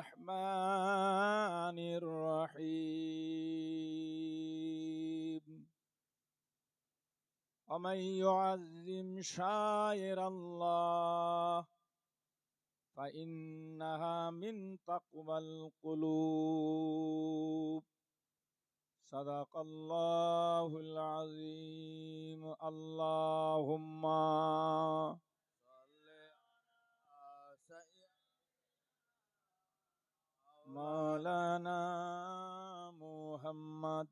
الرحمن الرحيم ومن يعظم شعائر الله فإنها من تقوى القلوب صدق الله العظيم اللهم مولانا محمد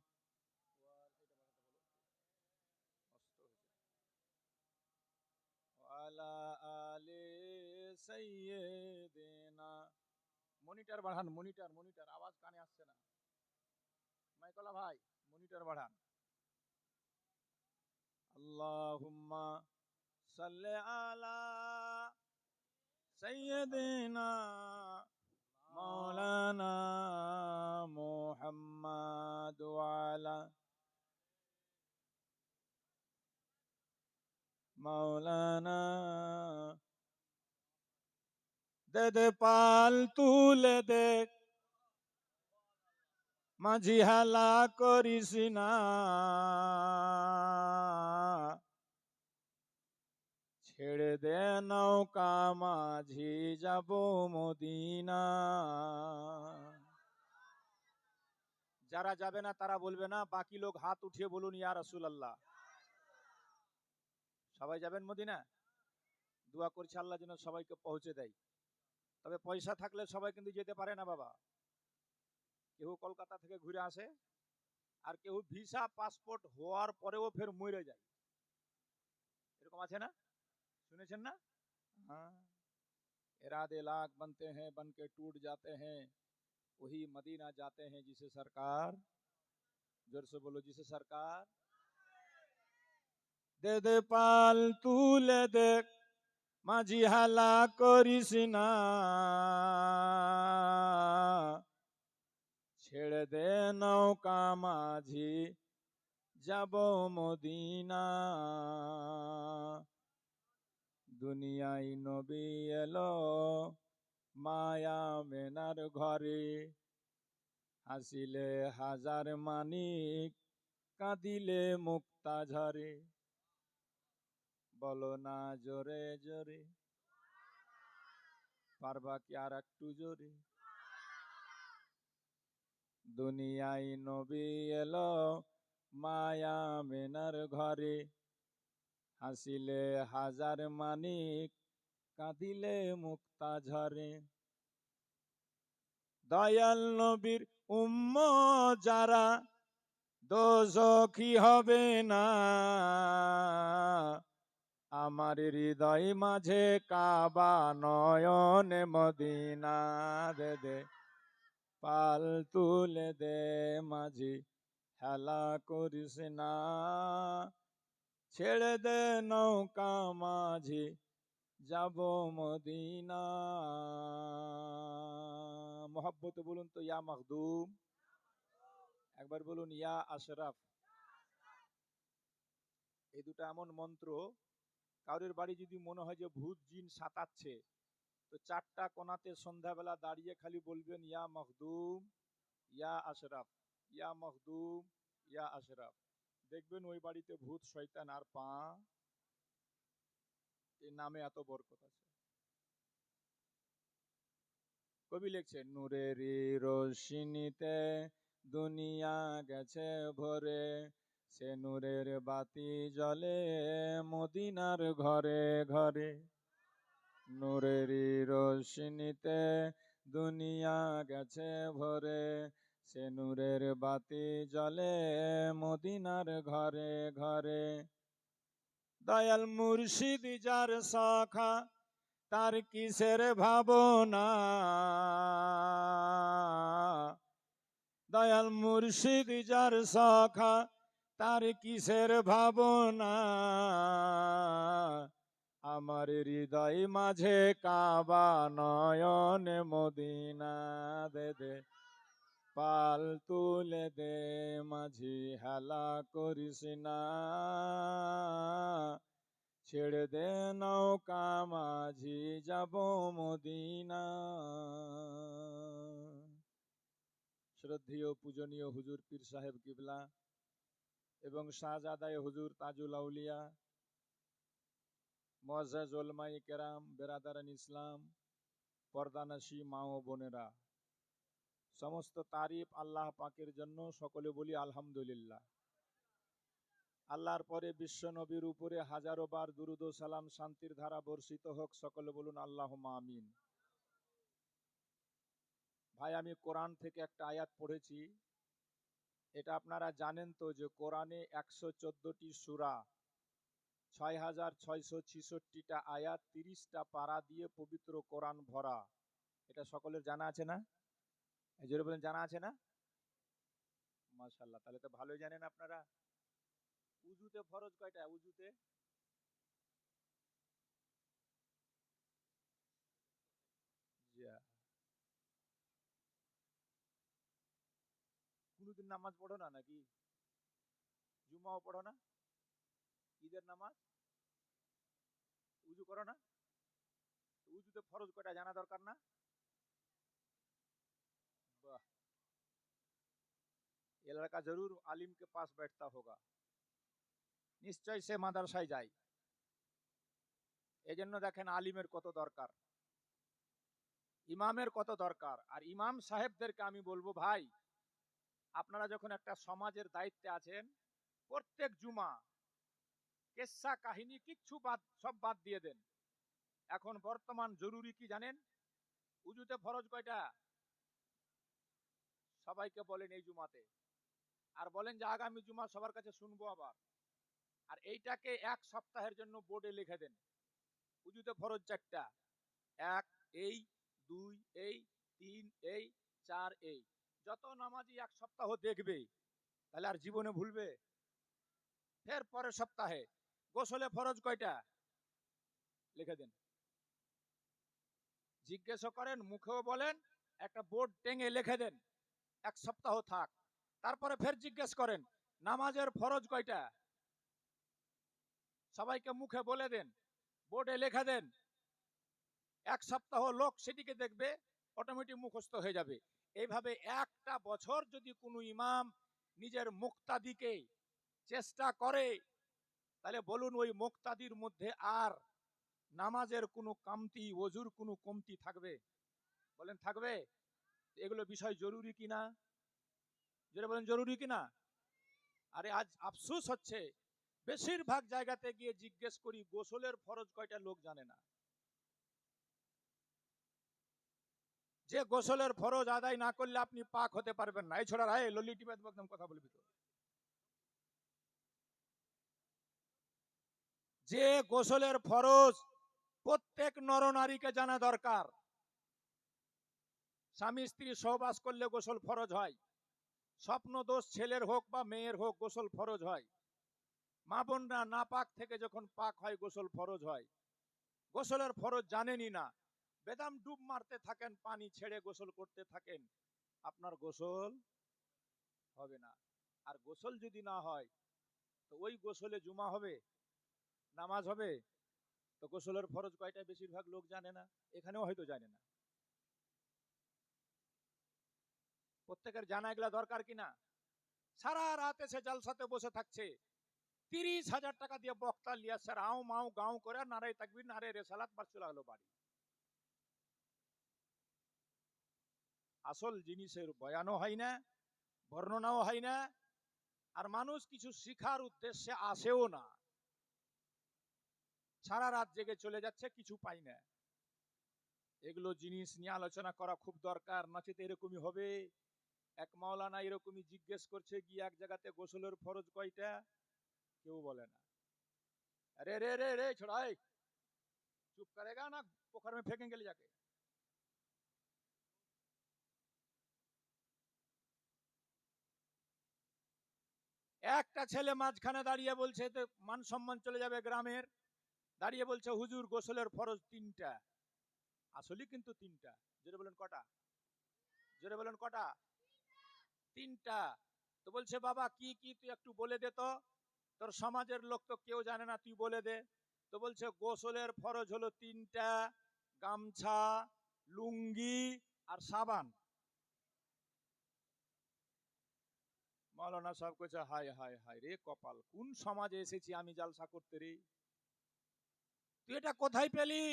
وعلى آل سيدنا monitor বাড়ান monitor আওয়াজ কানে আসছে না মাইকলা ভাই মনিটর বাড়ান আল্লাহুম্মা সাল্লি আলা সাইয়্যিদিনা মাওলানা মুহাম্মাদ ওয়া আলা মাওলানা দে পাল তুলে দে মাঝি হালা করিস না ছেড়ে দে নৌকা মাঝি যাব মদিনা। যারা যাবে না তারা বলবে না, বাকি লোক হাত উঠিয়ে বলুন ইয়া রাসূলুল্লাহ। সবাই যাবেন মদিনা? দোয়া করছি আল্লাহ যেন সবাইকে পৌঁছে দেয়। তবে পয়সা থাকলে সবাই কিন্তু যেতে পারে না বাবা। কেউ কলকাতা থেকে ঘুরে আসে, আর কেউ ভিসা পাসপোর্ট হওয়ার পরেও ফের মরে যায়। এরকম আছে না? শুনেছেন না? हाँ इरादे लाख बनते हैं बन के टूट जाते हैं वही मदीना जाते हैं जिसे सरकार जोर से बोलो जिसे सरकार दे दे पाल तुले दे মাঝি হালা করিস না ছেড়ে দে নৌকা মাঝি যাব মদিনা। দুনিয়ায় নবী এলো মায়া মেনার ঘরে হাসিলে হাজার মানিক কাঁদিলে মুক্তা ঝরে বলো না জোরে জোরে পারবা কি আর একটু জোরে। দুনিয়ায় নবী এলো মায়া মেনার ঘরে হাসিলে হাজার মানিক কাঁদিলে মুক্তা ঝরে। দয়াল নবীর উম্মত যারা দোজখী হবে না আমার হৃদয় মাঝে কাবা নয়নে মদিনা দে দে পাল তুলে দে মাঝি হেলা করিস না ছেড়ে দে নৌকা মাঝি যাব মদিনা। মোহাব্বত বলুন তো ইয়া মখদুম, একবার বলুন ইয়া আশরাফ। এই দুটো এমন মন্ত্র, কারোর বাড়ি যদি মনে হয় যে ভূত জিন সাতাচ্ছে, তো চারটা কোনাতে সন্ধ্যাবেলা দাঁড়িয়ে খালি বলবেন ইয়া মখদুম ইয়া আশরাফ, ইয়া মখদুম ইয়া আশরাফ। দেখবেন ওই বাড়িতে ভূত শয়তান আর পা। এই নামে এত বরকত আছে। কবি লিখছেন নূরেরই রোশনীতে দুনিয়া গেছে ভরে সে নূরের বাতি জ্বলে মদিনার ঘরে ঘরে। নূরেরই রোশনীতে দুনিয়া গেছে ভরে সে নূরের বাতি জ্বলে মদিনার ঘরে ঘরে। দয়াল মুর্শিদ যার শাখা তার কিসের ভাবনা দয়াল মুর্শিদ যার শাখা তার কিসের ভাবনা আমার হৃদয় মাঝে কাবা নয়নে মদিনা দে দে পাল তুলে দে মাঝি হেলা করিস না ছেড়ে দে নৌকা মাঝি যাব মদিনা। শ্রদ্ধেয় পূজনীয় হুজুর পীর সাহেব কিবলা এবং শাহজাদায়ে হুজুর তাজুল আউলিয়া, মুআজ্জাজ উলামায়ে কেরাম, বেরাদারান ইসলাম, পর্দানশী মা ও বোনেরা, সমস্ত তারিফ আল্লাহ পাকের জন্য। সকলে বলি আলহামদুলিল্লাহ। আল্লাহর পরে বিশ্ব নবীর উপরে হাজারো বার দুরুদ ও সালাম শান্তির ধারা বর্ষিত হোক। সকলে বলুন আল্লাহুম্মা আমিন। ভাই, আমি কোরআন থেকে একটা আয়াত পড়েছি। এটা আপনারা জানেন তো যে কোরআনে 114টি সূরা, 6666টা আয়াত, 30টা পারা দিয়ে পবিত্র কোরআন ভরা। এটা সকলের জানা আছে না? জোরে বলেন, জানা আছে না? মাশাআল্লাহ, তাহলে তো ভালোই জানেন আপনারা। উজুতে ফরজ কয়টা? উজুতে কোনদিন নামাজ পড়ো না নাকি? জুমাও পড়ো না? ঈদের নামাজ উজু করো না? উজুতে ফরজ কয়টা জানা দরকার না? বাহ, ये लड़का जरूर आलिम के पास बैठता होगा, নিশ্চয় সে মাদ্রাসায় যায়। এজন্য দেখেন আলিমের কত দরকার, ইমামের কত দরকার। আর ইমাম সাহেবদেরকে আমি বলবো, ভাই আপনারা যখন একটা সমাজের দায়িত্বে আছেন, প্রত্যেক জুমা কেসা কাহিনী কিচ্ছু বাদ, সব বাদ দিয়ে দেন। এখন বর্তমান জরুরি কি জানেন? উজুতে ফরজ কয়টা? সবাইকে বলেন এই জুমাতে, আর বলেন যে আগামী জুমা সবার কাছে শুনবো আবার। আর এইটাকে এক সপ্তাহের জন্য বোর্ডে লিখে দেন। উজুতে ফরজ 4টা, 1 এই, 2 এই, 3 এই, 4 এই। যত নামাজি এক সপ্তাহ দেখবে, তাহলে আর জীবনে ভুলবে? ফের পরের সপ্তাহে গোসলে ফরজ কয়টা লিখে দেন। জিজ্ঞেস করেন, মুখেও বলেন, একটা বোর্ড টেঙে লিখে দেন, এক সপ্তাহ থাক। তারপরে ফের জিজ্ঞেস করেন নামাজের ফরজ কয়টা, সবাইকে মুখে বলে দেন, বোর্ডে লেখা দেন। এক সপ্তাহ লোক সেটিকে দেখবে, অটোমেটিক মুখস্থ হয়ে যাবে। এইভাবে একটা বছর যদি কোনো ইমাম নিজের মুক্তাদিকে চেষ্টা করে, তাহলে বলুন ওই মুক্তাদির মধ্যে আর নামাজের কোনো কামতি, ওযুর কোনো কমতি থাকবে? বলেন থাকবে? এগুলো বিষয় জরুরি কিনা? যেটা বলেন জরুরি কিনা? আরে আজ আফসোস হচ্ছে, বেশিরভাগ জায়গাতে গিয়ে জিজ্ঞেস করি গোসলের ফরজ কয়টা, লোক জানে না। যে গোসলের ফরজ আদায় না করলে আপনি পাক হতে পারবেন না। এই ছোড়া রায় লল্লি টিপে একদম কথা বলবি তো। যে গোসলের ফরজ প্রত্যেক নরনারীকে জানা দরকার। স্বামী স্ত্রী সহবাস করলে গোসল ফরজ হয়। স্বপ্ন দোষ ছেলের হোক বা মেয়ের হোক, গোসল ফরজ হয়। মা বোনরা নাপাক থেকে যখন পাক হয়, গোসল ফরজ হয়। গোসলের ফরজ জানেনই না, বেদম ডুব মারতে থাকেন, পানি ছেড়ে গোসল করতে থাকেন, আপনার গোসল হবে না। আর গোসল যদি না হয়, তো ওই গোসলে জুমা হবে, নামাজ হবে? তো গোসলের ফরজ কয়টা বেশিরভাগ লোক জানে না, এখানেও হয়তো জানে না। প্রত্যেকের জানা এগুলা দরকার কিনা? সারা রাত এসে জালসাতে বসে থাকছে, 30,000 টাকা দিয়ে বক্তা লিয়া স্যার আও মাও গাও করে নারে তাকবীর নারে রেসালাত বার চলে গেল বাড়ি। আসল জিনিসের বয়ানও হয় না, বর্ণনাও হয় না, আর মানুষ কিছু শিখার উদ্দেশ্যে আসেও না। সারা রাত জেগে চলে যাচ্ছে, কিছু পাই না। এগুলো জিনিস নিয়ে আলোচনা করা খুব দরকার, নচেত এরকমই হবে। এক মাওলানা এরকমই জিজ্ঞেস করছে গিয়ে এক জায়গাতে, গোসলের ফরজ কয়টা? কেউ বলে না। अरे रे रे रे छोड़ाए, चुप करेगा ना पोखर में फेंकेंगे ले जाके। একটা ছেলে মাঝখানে দাঁড়িয়ে বলছে, তো মান সম্মান চলে যাবে গ্রামের, দাঁড়িয়ে বলছে হুজুর গোসলের ফরজ 3টা। আসলে কিন্তু 3টা। জোরে বলেন কটা? জোরে বলেন কটা? 3টা। তো বলছে বাবা কি কি তুই একটু বলে দে তো, তোর সমাজের লোক তো কেউ জানে না, তুই বলে দে। তো বলছে গোসলের ফরজ হলো 3টা, গামছা, লুঙ্গি আর সাবান। মাওলানা সাহেব কইছে, হায় হায় হায় রে কপাল, কোন সমাজে এসেছি আমি জালসা করতে রে, তুই এটা কোথায় পেলি?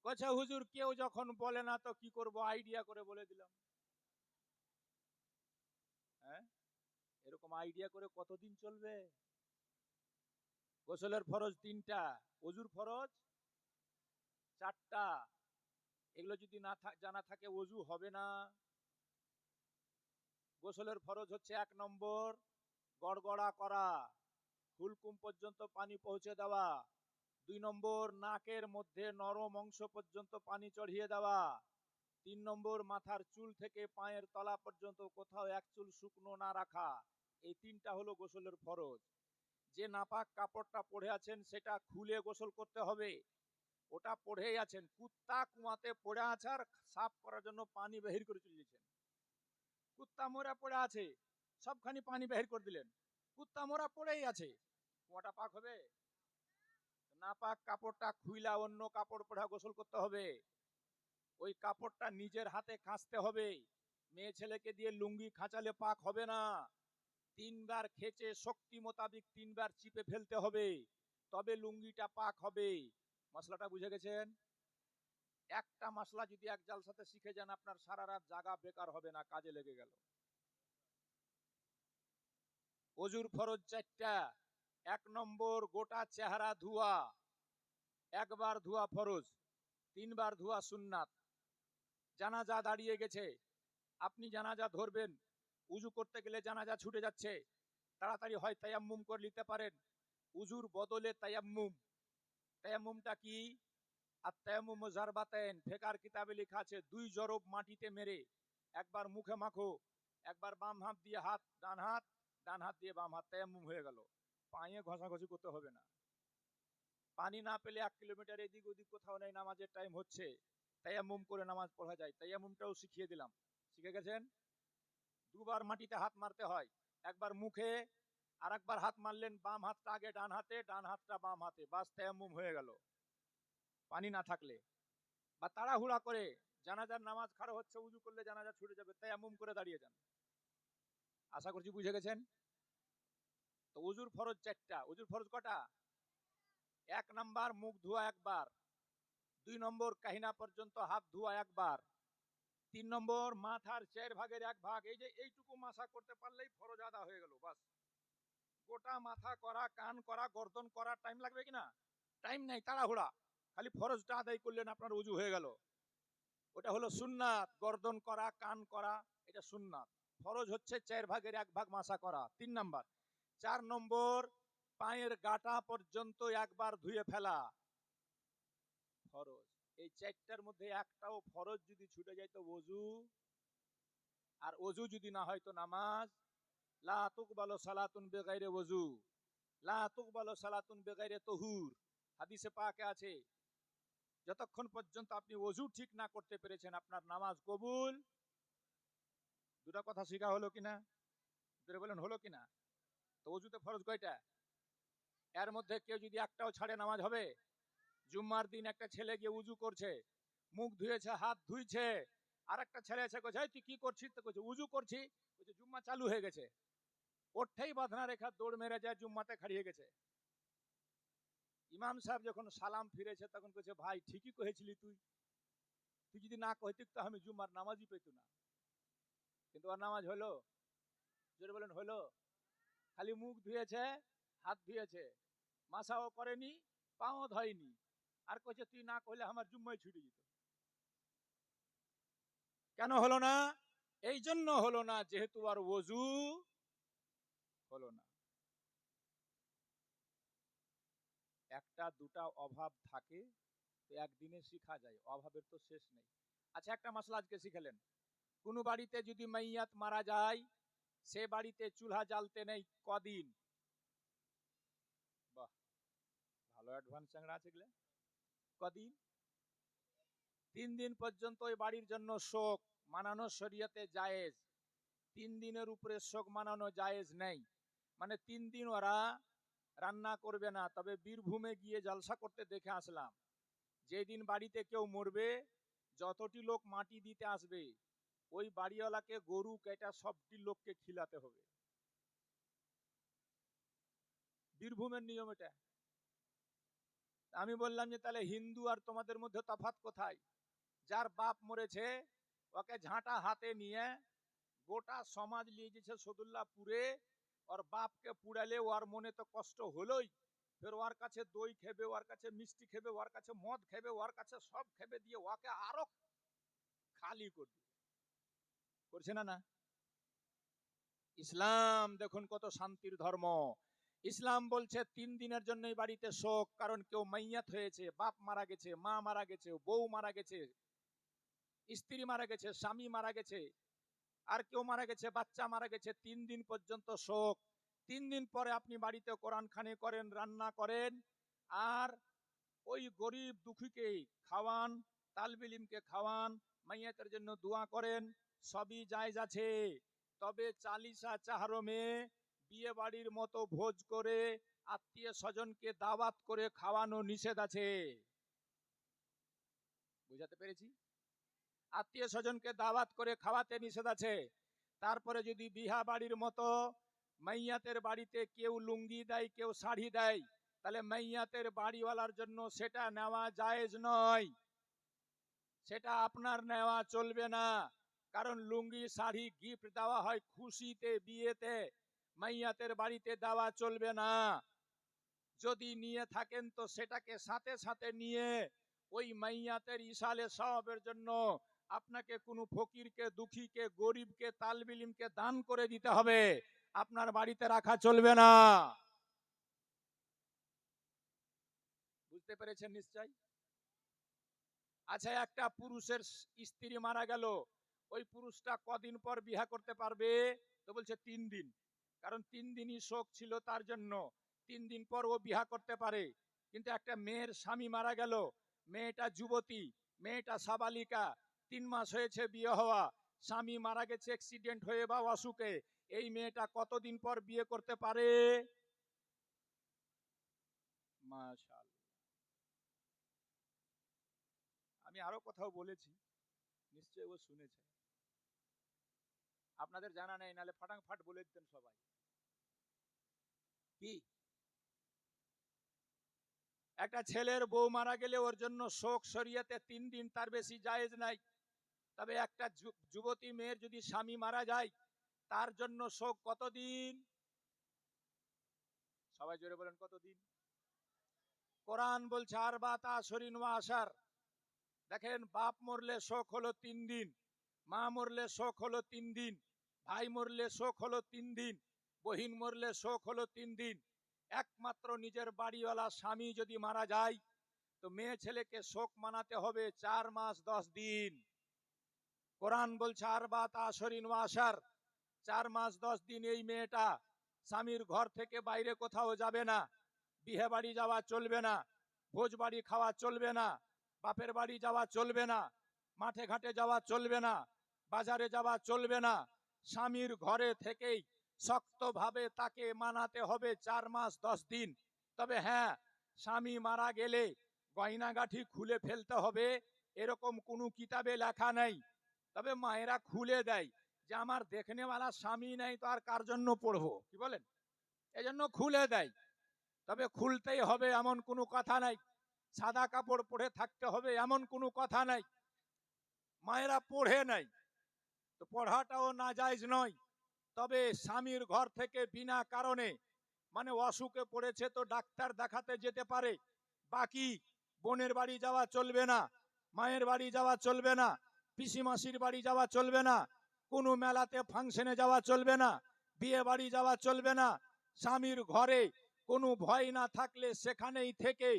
কইছে হুজুর কেউ যখন বলে না তো কি করব, আইডিয়া করে বলে দিলাম। হ্যাঁ, এরকম আইডিয়া করে কতদিন চলবে? গোসলের ফরজ 3টা, ওযুর ফরজ 4টা। এগুলো যদি না জানা থাকে ওযু হবে না। গোসলের ফরজ হচ্ছে 1 নম্বর গড়গড়া করা, হুলকুম পর্যন্ত পানি পৌঁছে দেওয়া। 2 নম্বর নাকের মধ্যে নরম অংশ পর্যন্ত পানি চড়িয়ে দেওয়া। 3 নম্বর মাথার চুল থেকে পায়ের তলা পর্যন্ত কোথাও এক চুল শুকনো না রাখা। এই 3টা হলো গোসলের ফরজ। যে নাপাক কাপড়টা পরে আছেন সেটা খুলে গোসল করতে হবে। ওটা পড়েই আছেন, কুত্তা কুয়াতে পড়ে আছে আর সাফ করার জন্য পানি বের করে চলেছেন। কুত্তা মোরা পড়ে আছে, সবখানি পানি বের করে দিলেন, কুত্তা মোরা পড়েই আছে, কুয়াটা পাক হবে? নাপাক কাপড়টা খুইলা অন্য কাপড় পরে গোসল করতে হবে। ওই কাপড়টা নিজের হাতে কাচতে হবে। মেয়ে ছেলেকে দিয়ে লুঙ্গি খাঁচালে পাক হবে না। 3বার খেচে শক্তি মোতাবিক 3বার চিপে ফেলতে হবে, তবে লুঙ্গিটা পাক হবে। মশলাটা বুঝে গেছেন? একটা মশলা যদি এক জালসাতে শিখে যান, আপনার সারা রাত জাগা বেকার হবে না, কাজে লেগে গেল। ওযুর ফরজ 4টা। 1 নম্বর গোটা চেহারা ধোয়া, একবার ধোয়া ফরজ, 3বার ধোয়া সুন্নাত। জানাজা দাঁড়িয়ে গেছে, আপনি জানাজা ধরবেন, উজু করতে গেলে জানাজা ছুটে যাচ্ছে, তাড়াতাড়ি হয় তায়াম্মুম করে নিতে পারেন, উজুর বদলে তায়াম্মুম। তায়াম্মুমটা কি? আর তায়াম্মুম জারবাতাইন, ফিকহের কিতাবে লেখা আছে 2 জরব মাটিতে মেরে একবার মুখে মাখো, একবার বাম হাত দিয়ে ডান হাত দিয়ে বাম হাত, তায়াম্মুম হয়ে গেল। পায়ে ঘষাঘষি করতে হবে না। পানি না পেলে 1 কিলোমিটার এদিক ওদিক কোথাও নেই, নামাজের টাইম হচ্ছে, তায়াম্মুম করে নামাজ পড়া যায়। তায়াম্মুমটাও শিখিয়ে দিলাম, শিখে গেছেন? 2বার মাটিতে হাত মারতে হয়, একবার মুখে আর একবার হাত মারলেন, বাম হাতটা আগে ডান হাতে, ডান হাতটা বাম হাতে, বাস তায়াম্মুম হয়ে গেল। পানি না থাকলে বা তাড়াহুড়া করে জানাজার নামাজ খাড়া হচ্ছে, উজু করলে জানাজা ছুটে যাবে, তায়াম্মুম করে দাঁড়িয়ে যান। আশা করছি বুঝে গেছেন। তো উজুর ফরজ 4টা। উজুর ফরজ কটা? 1 নাম্বার মুখ ধোয়া একবার, 2 নম্বর কাহিনা পর্যন্ত হাত ধোয়া একবার, 3 নম্বর মাথার 4 ভাগের 1 ভাগ, এই যে এইটুকু মাসা করতে পারলেই ফরজ আদা হয়ে গেল। বাস, গোটা মাথা করা, কান করা, গর্দন করা টাইম লাগবে কিনা? টাইম নাই, তাড়াহুড়া, খালি ফরজটা আদায় করলেন, আপনার উজু হয়ে গেল। ওটা হলো সুন্নাত। গর্দন করা, কান করা, এটা সুন্নাত। ফরজ হচ্ছে 4 ভাগের 1 ভাগ মাসা করা, 3 নাম্বার। 4 নম্বর পায়ের গাটা পর্যন্ত একবার ধুয়ে ফেলা, ফরজ। এই 4টার মধ্যে একটাও ফরজ যদি ছুটে যায় তো ওযু, আর ওযু যদি না হয় তো নামাজ। লা তুকবালু সালাতুন বিগাইরি ওযু, লা তুকবালু সালাতুন বিগাইরি তুহুর। হাদিসে পাকে আছে, যতক্ষণ পর্যন্ত আপনি ওযু ঠিক না করতে পেরেছেন আপনার নামাজ কবুল। দুটো কথা শিখা হলো কিনা? ধরে বলেন হলো কিনা? তো ওযুতে ফরজ কয়টা? এর মধ্যে কেউ যদি একটাও ছাড়ে নামাজ হবে? জুম্মার দিন একটা ছেলে গিয়ে উজু করছে, মুখ ধুয়েছে, হাত ধুইছে, আর একটা ছেলে এসে কইছে, তুই কি করছিস? তো কইছে উজু করছি। কইছে জুম্মা চালু হয়ে গেছে। ওঠেই বাঁধনা রেখা দৌড় মেরে যায়, জুম্মাতে খাড়িয়ে গেছে। ইমাম সাহেব যখন সালাম ফিরেছে তখন কইছে, ভাই ঠিকই কহেছিলি, তুই তুই যদি না কইতিস তো আমি জুম্মার নামাজই পেত না। কিন্তু ওর নামাজ হলো? জোরে বলেন হলো? খালি মুখ ধুয়েছে, হাত ধুয়েছে, মাসাও করেনি, পাও ধয়নি, আর কইছে তুই না কইলে আমার জুম্মাই ছুটে যেত। কেন হলো না? এই জন্য হলো না যেহেতু আর ওযু হলো না। একটা দুটা অভাব থাকে, তো একদিনে শিখা যায়, অভাবের তো শেষ নেই। আচ্ছা, একটা মাসলা আজকে শিখালেন, কোন বাড়িতে যদি মাইয়াত মারা যায়, সে বাড়িতে চুলহা জ্বালতে নেই কদিন? বাহ, ভালো অ্যাডভান্স চ্যাংড়া আছে এগুলা। কদিন? 3 দিন পর্যন্ত ওই বাড়ির জন্য শোক মানানো শরীয়তে জায়েজ। 3 দিনের উপরে শোক মানানো জায়েজ নেই। মানে 3 দিন ওরা রান্না করবে না। তবে বীরভূমে গিয়ে জলসা করতে দেখে আসলাম, যেদিন বাড়িতে কেউ মরবে, যতটি লোক মাটি দিতে আসবে, ওই বাড়িওয়ালাকে গরু কেটা সবটি লোককে খিলাতে হবে। বীরভূমের নিয়ম এটা। আমি বললাম যে তাহলে হিন্দু আর তোমাদের মধ্যে তফাৎ কোথায়? যার বাপ মরেছে ওকে ঝাঁটা হাতে নিয়ে গোটা সমাজ নিয়ে গেছে সদুল্লাপুরে, ওর বাপকে পুড়ালে ওর মনে তো কষ্ট হলোই, ফের ওর কাছে দই খেবে, ওর কাছে মিষ্টি খেবে, ওর কাছে মদ খেবে, ওর কাছে সব খেবে দিয়ে ওকে আরো খালি করবে। করছে না? না, ইসলাম দেখুন কত শান্তির ধর্ম। ইসলাম বলছে 3 দিনের জন্যই বাড়িতে শোক, কারণ কেউ মাইয়াত হয়েছে, বাপ মারা গেছে, মা মারা গেছে, বউ মারা গেছে, স্ত্রী মারা গেছে, স্বামী মারা গেছে, আর কেউ মারা গেছে, বাচ্চা মারা গেছে, 3 দিন পর্যন্ত শোক। 3 দিন পরে আপনি বাড়িতে কোরআন খানি করেন, রান্না করেন, আর ওই গরিব দুঃখীকে খাওয়ান, তালবিলিমকে খাওয়ান, মাইয়াতের জন্য দোয়া করেন, সবই জায়েজ আছে। তবে চালিসা চাহরমে বিয়ে বাড়ির মতো ভোজ করে আত্মীয় স্বজনকে দাওয়াত করে খাওয়ানো নিষেধ আছে। বুঝাতে পেরেছি? আত্মীয় স্বজনকে দাওয়াত করে খাওয়াতে নিষেধ আছে। তারপরে যদি বিহা বাড়ির মতো মাইয়াতের বাড়িতে কেউ লুঙ্গি দেয়, কেউ শাড়ি দেয়, তাহলে মাইয়াতের বাড়িওয়ালার জন্য সেটা নেওয়া জায়েজ নয়, সেটা আপনার নেওয়া চলবে না। কারণ লুঙ্গি শাড়ি গিফট দেওয়া হয় খুশিতে, বিয়েতে, মাইয়াতের বাড়িতে দেওয়া চলবে না। যদি নিয়ে থাকেন তো সেটাকে সাথে সাথে নিয়ে ওই মাইয়াতের ইসালে সওয়াবের জন্য আপনাকে কোনো ফকিরকে, দুঃখীকে, গরিবকে, তালবিলিমকে দান করে দিতে হবে, আপনার বাড়িতে রাখা চলবে না। বুঝতে পেরেছেন নিশ্চয়? আচ্ছা, একটা পুরুষের স্ত্রী মারা গেল, ওই পুরুষটা কদিন পর বিয়ে করতে পারবে? তো বলছে 3 দিন, কারণ 3 দিনই শোক ছিল তার জন্য, 3 দিন পর ও বিয়ে করতে পারে। কিন্তু একটা মেয়ের স্বামী মারা গেল, মেয়েটা যুবতী, মেয়েটা সাবালিকা, 3 মাস হয়েছে বিয়ে হওয়া, স্বামী মারা গেছে অ্যাক্সিডেন্ট হয়ে বা অসুখে, এই মেয়েটা কতদিন পর বিয়ে করতে পারে? মাশাআল্লাহ। আমি আরো কথাও বলেছি, নিশ্চয়ই ও শুনেছে, আপনাদের জানা নেই, নালে ফাটাফাট বলে দিতেন সবাই। কি, একটা ছেলের বউ মারা গেলে ওর জন্য শোক শরিয়াতে 3 দিন, তার বেশি জায়েজ নাই। তবে একটা যুবতী মেয়ের যদি স্বামী মারা যায়, তার জন্য শোক কতদিন? সবাই জোরে বলেন কতদিন? কোরআন বলছে আরবাতা আশরিন ওয়া আশার। দেখেন, বাপ মরলে শোক হলো 3 দিন, মা মরলে শোক হলো 3 দিন, ভাই মরলে শোক হলো 3 দিন, বহিন মরলে শোক হলো 3 দিন। একমাত্র নিজের বাড়িওয়ালা স্বামী যদি মারা যায়, তো মেয়ে ছেলেকে শোক মানাতে হবে 4 মাস 10 দিন। কোরআন বলছে আরবাত আশরিন ওয়া আশার, 4 মাস 10 দিন এই মেয়েটা স্বামীর ঘর থেকে বাইরে কোথাও যাবে না, বিয়ে বাড়ি যাওয়া চলবে না, ভোজ বাড়ি খাওয়া চলবে না, বাপের বাড়ি যাওয়া চলবে না, মাঠে ঘাটে যাওয়া চলবে না, বাজারে যাওয়া চলবে না, স্বামীর ঘরে থেকেই শক্তভাবে তাকে মানাতে হবে 4 মাস 10 দিন। তবে হ্যাঁ, স্বামী মারা গেলে গয়নাগাঠি খুলে ফেলতে হবে এরকম কোনো কিতাবে লেখা নেই। তবে মায়েরা খুলে দেয় যে আমার দেখনেওয়ালা স্বামী নেই তো আর কার জন্য পড়বো, কি বলেন, এজন্য খুলে দেয়। তবে খুলতেই হবে এমন কোনো কথা নাই, সাদা কাপড় পরে থাকতে হবে এমন কোনো কথা নাই। মায়েরা পড়ে নাই, তো পড়াটাও নাজায়েজ নয়। তবে স্বামীর ঘর থেকে বিনা কারণে, মানে অসুখে পড়েছে তো ডাক্তার দেখাতে যেতে পারে, বাকি বোনের বাড়ি যাওয়া চলবে না, মায়ের বাড়ি যাওয়া চলবে না, পিসি মাসির বাড়ি যাওয়া চলবে না, কোনো মেলাতে ফাংশনে যাওয়া চলবে না, বিয়ে বাড়ি যাওয়া চলবে না। স্বামীর ঘরে কোনো ভয় না থাকলে সেখানেই থেকে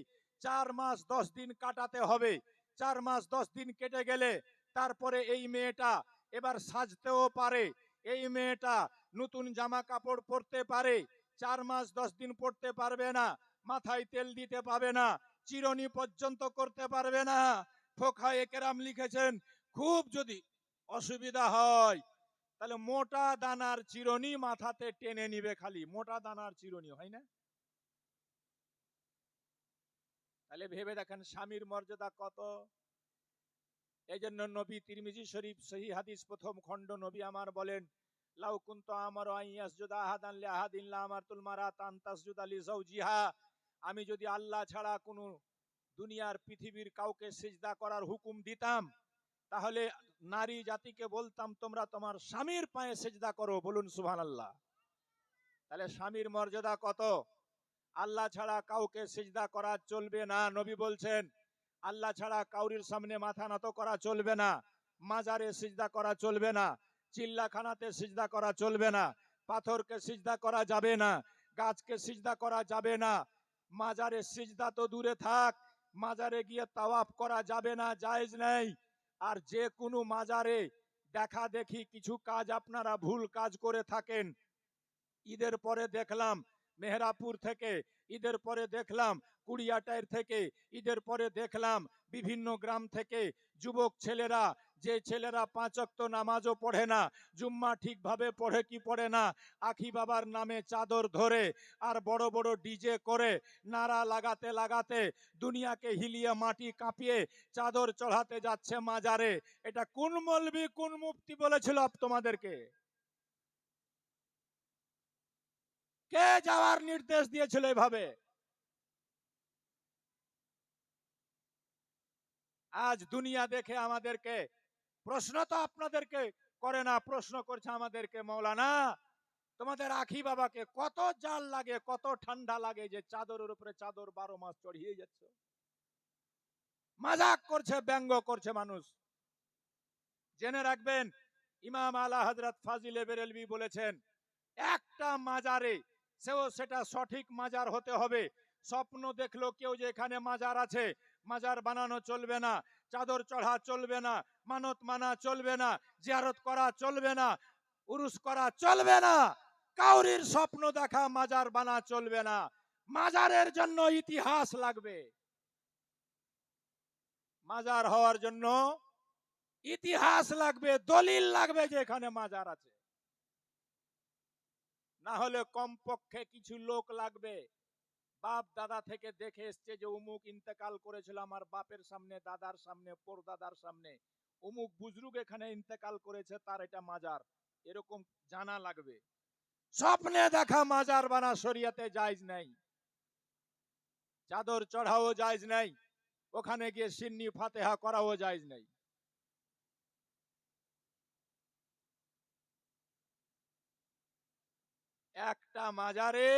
4 মাস 10 দিন কাটাতে হবে। 4 মাস 10 দিন কেটে গেলে তারপরে এই মেয়েটা এবার সাজতেও পারে, এই মেয়েটা নতুন জামা কাপড় পরতে পারে। 4 মাস 10 দিন পড়তে পারবে না, মাথায় তেল দিতে পারবে না, চিরনি পর্যন্ত করতে পারবে না। ফোকায়ে কেরাম লিখেছেন, খুব যদি অসুবিধা হয় তাহলে মোটা দানার চিরনি মাথাতে টেনে নিবে, খালি মোটা দানার চিরনি, হয় না? তাহলে ভেবে দেখেন স্বামীর মর্যাদা কত। এই জন্য নবী তিরমিজি শরীফ সহিহ হাদিস প্রথম খণ্ড নবী আমার বলেন, লাউ কুনতু আমারু আন ইয়াসজুদা আহাদান লিআহাদিন লা আমারতুল মারাতা আন তাসজুদা লিজাওজিহা, আমি যদি আল্লাহ ছাড়া কোনো দুনিয়ার পৃথিবীর কাউকে সিজদা করার হুকুম দিতাম, তাহলে নারী জাতিকে বলতাম তোমরা তোমার স্বামীর পায়ে সিজদা করো। বলুন সুবহানাল্লাহ। তাহলে স্বামীর মর্যাদা কত! আল্লাহ ছাড়া কাউকে সিজদা করা চলবে না। নবী বলছেন আল্লাহ ছাড়া কাউরির সামনে মাথা নত করা চলবে না, মাজারে সিজদা করা চলবে না, চিল্লাখানাতে সিজদা করা চলবে না, পাথরকে সিজদা করা যাবে না, গাছকে সিজদা করা যাবে না, মাজারে সিজদা তো দূরে থাক, মাজারে গিয়ে তাওয়াফ করা যাবে না, জায়েজ নেই। আর যে কোনো মাজারে দেখা দেখি কিছু কাজ আপনারা ভুল কাজ করে থাকেন। ঈদের পরে দেখলাম মেহেরাপুর থেকে, ঈদের পরে দেখলাম কুড়িয়াটাইর থেকে, ঈদের পরে দেখলাম বিভিন্ন গ্রাম থেকে যুবক ছেলেরা, যে ছেলেরা 5 ওয়াক্ত নামাজও পড়ে না, জুম্মা ঠিকভাবে পড়ে কি পড়ে না, আখি বাবার নামে চাদর ধরে আর বড় বড় ডিজে করে নারা লাগাতে লাগাতে দুনিয়াকে হিলিয়ে মাটি কাঁপিয়ে চাদর চড়াতে যাচ্ছে মাজারে। এটা কোন মৌলবি কোন মুফতি বলেছিল তোমাদেরকে? কে যাওয়ার নির্দেশ দিয়েছিল এভাবে? আজ দুনিয়া দেখে আমাদেরকে প্রশ্ন তো আপনাদেরকে করে না, প্রশ্ন করছে আমাদেরকে, মৌলানা তোমাদের আখি বাবাকে কত জাল লাগে, কত ঠান্ডা লাগে যে চাদরের উপরে চাদর 12 মাস চড়িয়ে যাচ্ছে। মজাক করছে, ব্যঙ্গ করছে মানুষ। জেনে রাখবেন ইমাম আলা হযরত ফাজিলে বেরেলভি বলেছেন, একটা মাজারে, সেটা সঠিক মাজার হতে হবে। স্বপ্ন দেখলো কেউ যে এখানে মাজার আছে, মাজার বানানো চলবে না, চাদর চড়া চলবে না, মানত মানা চলবে না, জিয়ারত করা চলবে না, উরুস করা চলবে না, কাউরির স্বপ্ন দেখা মাজার বানা চলবে না। মাজারের জন্য ইতিহাস লাগবে, মাজার হওয়ার জন্য ইতিহাস লাগবে, দলিল লাগবে যে এখানে মাজার আছে। না হলে কমপক্ষে কিছু লোক লাগবে, বাপ দাদা থেকে দেখে এসছে যে অমুক ইন্তেকাল করেছিল আমার বাপের সামনে, দাদার সামনে, পরদাদার সামনে, অমুক বুজরুগ এখানে ইন্তেকাল করেছে, তার এটা মাজার, এরকম জানা লাগবে। স্বপ্নে দেখা মাজার বানা শরিয়াতে জায়েজ নাই, চাদর চড়াও জায়েজ নাই, ওখানে গিয়ে সিন্নি ফাতেহা করাও জায়েজ নাই। একটা মাজারে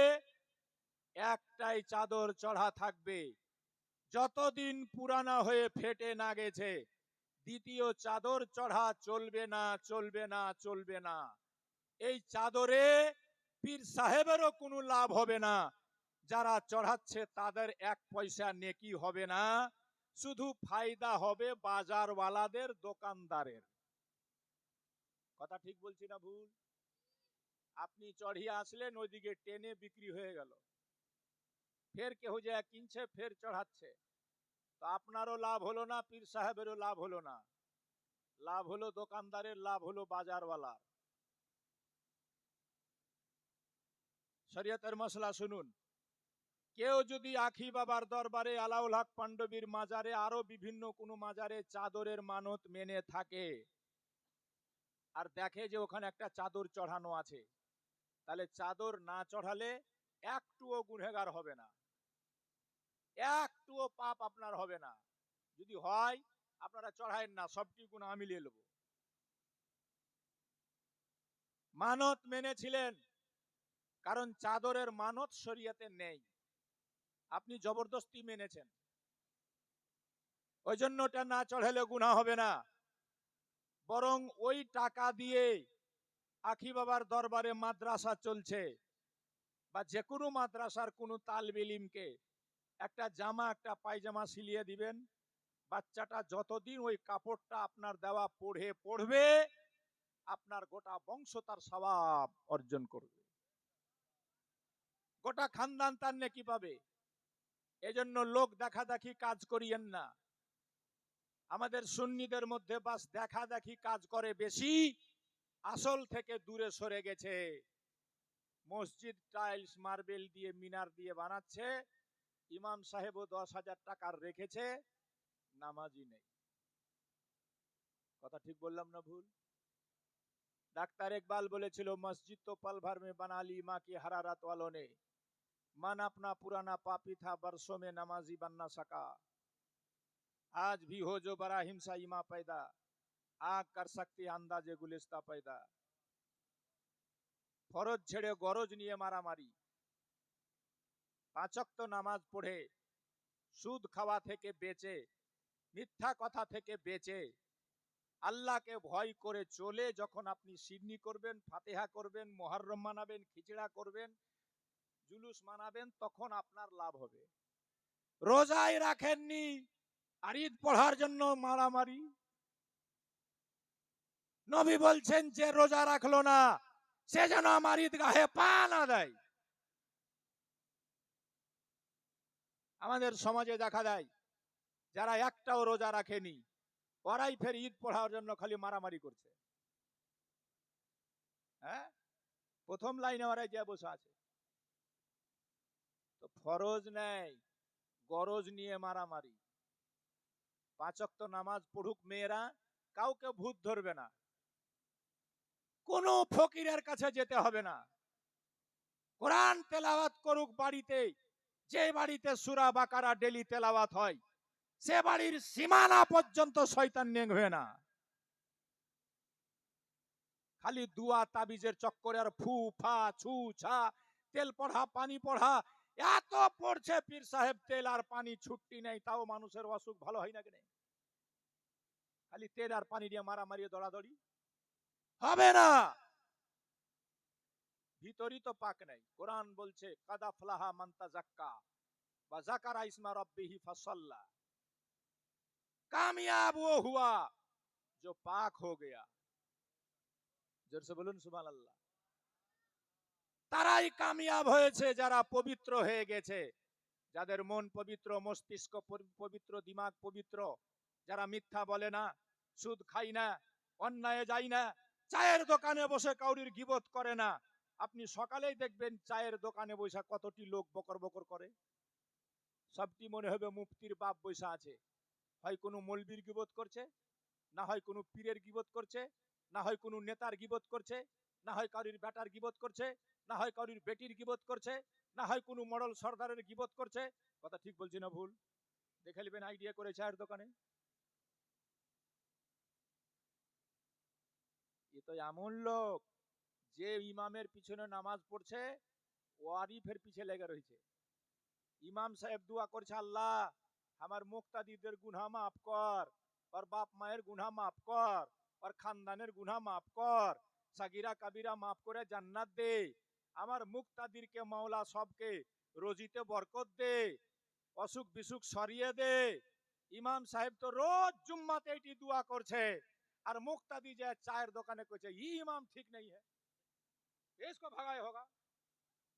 একটাই চাদর চড়া থাকবে, যতদিন পুরানা হয়ে ফেটে না গেছে দ্বিতীয় চাদর চড়া চলবে না, চলবে না, চলবে না। এই চাদরে পীর সাহেবেরও কোনো লাভ হবে না, যারা চড়াচ্ছে তাদের 1 পয়সা নেকি হবে না, শুধু ফায়দা হবে বাজারওয়ালাদের, দোকানদারের। কথা ঠিক বলছি না ভুল? আপনি চড়িয়ে আসলেন, ওইদিকে টেনে বিক্রি হয়ে গেল, ফের কেউ যে কিনছে, ফের চড়াচ্ছে, তো আপনারও লাভ হলো না, পীর সাহেবেরও লাভ হলো না, লাভ হলো দোকানদারের, লাভ হলো বাজারওয়ালার। শরীয়তের মশলা শুনুন, কেউ যদি আখি বাবার দরবারে, আলাউল হক পাণ্ডবীর মাজারে, আরো বিভিন্ন কোনো মাজারে চাদরের মানত মেনে থাকে আর দেখে যে ওখানে একটা চাদর চড়ানো আছে, তাহলে চাদর না চড়ালে একটুও গুনহগার হবে না, একটুও পাপ আপনার হবে না। যদি হয় আপনারা চড়ায়েন না, সবটি গুণ আমি নিয়ে নেব। মানত মেনেছিলেন, কারণ চাদরের মানত শরীয়তে নেই, আপনি জবরদস্তি মেনেছেন, ওই জন্য ওটা না চড়ালে গুনাহ হবে না। বরং ওই টাকা দিয়ে আখি বাবার দরবারে মাদ্রাসা চলছে, বা যে কোনো মাদ্রাসার কোনো তালিবে ইলমকে একটা জামা, একটা পায়জামা সিলিয়ে দিবেন, বাচ্চাটা যতদিন ওই কাপড়টা আপনার দেওয়া পড়বে, আপনার গোটা বংশ তার সওয়াব অর্জন করবে, গোটা খানদান তার নেকি পাবে। এজন্য লোক দেখা দেখি কাজ করিয়েন না। আমাদের সুন্নিদের মধ্যে বাস দেখা দেখি কাজ করে বেশি, আসল থেকে দূরে সরে গেছে। মসজিদ টাইলস মার্বেল দিয়ে, মিনার দিয়ে বানাচ্ছে, ইমাম সাহেবও 10,000 টাকার রেখেছে, নামাজি নেই। কথা ঠিক বললাম না ভুল? ডাক্তার ইকবাল বলেছিল, মসজিদ তো পল ভর মে বানা লি মা কি हरारत वालों ने, मन अपना पुराना पापी था बरसों में नमाजी बन ना सका, आज भी हो जो बड़ा हिंसा इमा पैदा, आग कर सकती अंदाजे गुलिस्ता पैदा। ফরজ ছেড়ে গরজ নিয়ে মারামারি, পাঁচ ওয়াক্ত নামাজ পড়ে, সুদ খাওয়া থেকে বেঁচে, মিথ্যা কথা থেকে বেঁচে, আল্লাহকে ভয় করে চলে যখন আপনি সিডনি করবেন, ফাতিহা করবেন, মুহররম মানাবেন, খিচড়া করবেন, জুলুস মানাবেন, তখন আপনার লাভ হবে। রোজাই রাখেননি আর ঈদ পড়ার জন্য মারামারি। নবী বলছেন যে রোজা রাখলো না সে যেন আমার ঈদগাহে পা না দেয়। আমাদের সমাজে দেখা দেয় যারা একটাও রোজা রাখেনি ওরাই ফের ঈদ পড়ার জন্য খালি মারামারি করছে। হ্যাঁ, প্রথম লাইনে ওরাই যে বসে আছে। তো ফরজ নেই, গরজ নিয়ে মারামারি। পাঁচ ওয়াক্ত নামাজ পড়ুক মেয়েরা, কাউকে ভূত ধরবে না, কোন ফকিরের কাছে যেতে হবে না, কোরআন তেলাওয়াত করুক বাড়িতে, যে বাড়িতে সূরা বাকারা ডেলি তেলাওয়াত হয় সে বাড়ির সীমানা পর্যন্ত শয়তান নেংবে না। খালি দুয়া তাবিজের চক্করে আর ফু ফা ছু ছা, তেল পড়া পানি পড়া, এত পড়ছে পীর সাহেব, তেল আর পানি ছুটি নেই, তাও মানুষের অসুখ ভালো হয় না কেন? খালি তেল আর পানি দিয়ে মারামারি দৌড়াদৌড়ি হবে না, ভিতরই তো পাক নাই। কোরআন বলছে কাদ আফলাহা মান তাযাক্কা ওয়া যাকারা ইসমা রাব্বিহি ফাসাল্লা, কামিয়াব वो हुआ जो पाक हो गया। जोर से বলুন সুবহানাল্লাহ। তারাই কামিয়াব হয়েছে যারা পবিত্র হয়ে গেছে, যাদের মন পবিত্র, মস্তিষ্ক পবিত্র, দিমাগ পবিত্র, যারা মিথ্যা বলে না, সুদ খায় না, অন্যায় যায় না, চায়ের দোকানে বসে কাউরির গীবত করে না। আপনি সকালেই দেখবেন চায়ের দোকানে বসে কতটি লোক বকর বকর করে, সবটি মনে হবে মুফতির বাপ বসে আছে। হয় কোনো মৌলবীর গীবত করছে, না হয় কোনো পীরের গীবত করছে, না হয় কোনো নেতার গীবত করছে, না হয় কারুর বেটার গীবত করছে, না হয় কারুর বেটির গীবত করছে, না হয় কোনো মডেল সর্দারের গীবত করছে। কথা ঠিক বলছি না ভুল? দেখে নেবেন আইডিয়া করে চায়ের দোকানে। এ তো এমন লোক যে ইমামের পিছনে নামাজ পড়ছে ওয়ারিফের পিছে লেগে রয়েছে। ইমাম সাহেব দোয়া করছে, আল্লাহ আমার মুক্তাদিদের গুনাহ মাফ কর, और बाप माয়ের গুনাহ মাফ কর, और খানদানের গুনাহ মাফ কর, সাগিরা কাবিরা মাফ করে জান্নাত দে, আমার মুক্তাদিরকে মাওলা সবকে রোজিতে বরকত দে, অসুখ বিসুখ সরিয়ে দে। ইমাম সাহেব তো রোজ জুম্মাতে এটি দোয়া করছে, আর মুক্তাদি যে চায়ের দোকানে কইছে ই ইমাম ঠিক नहीं है, इसको भगाए होगा,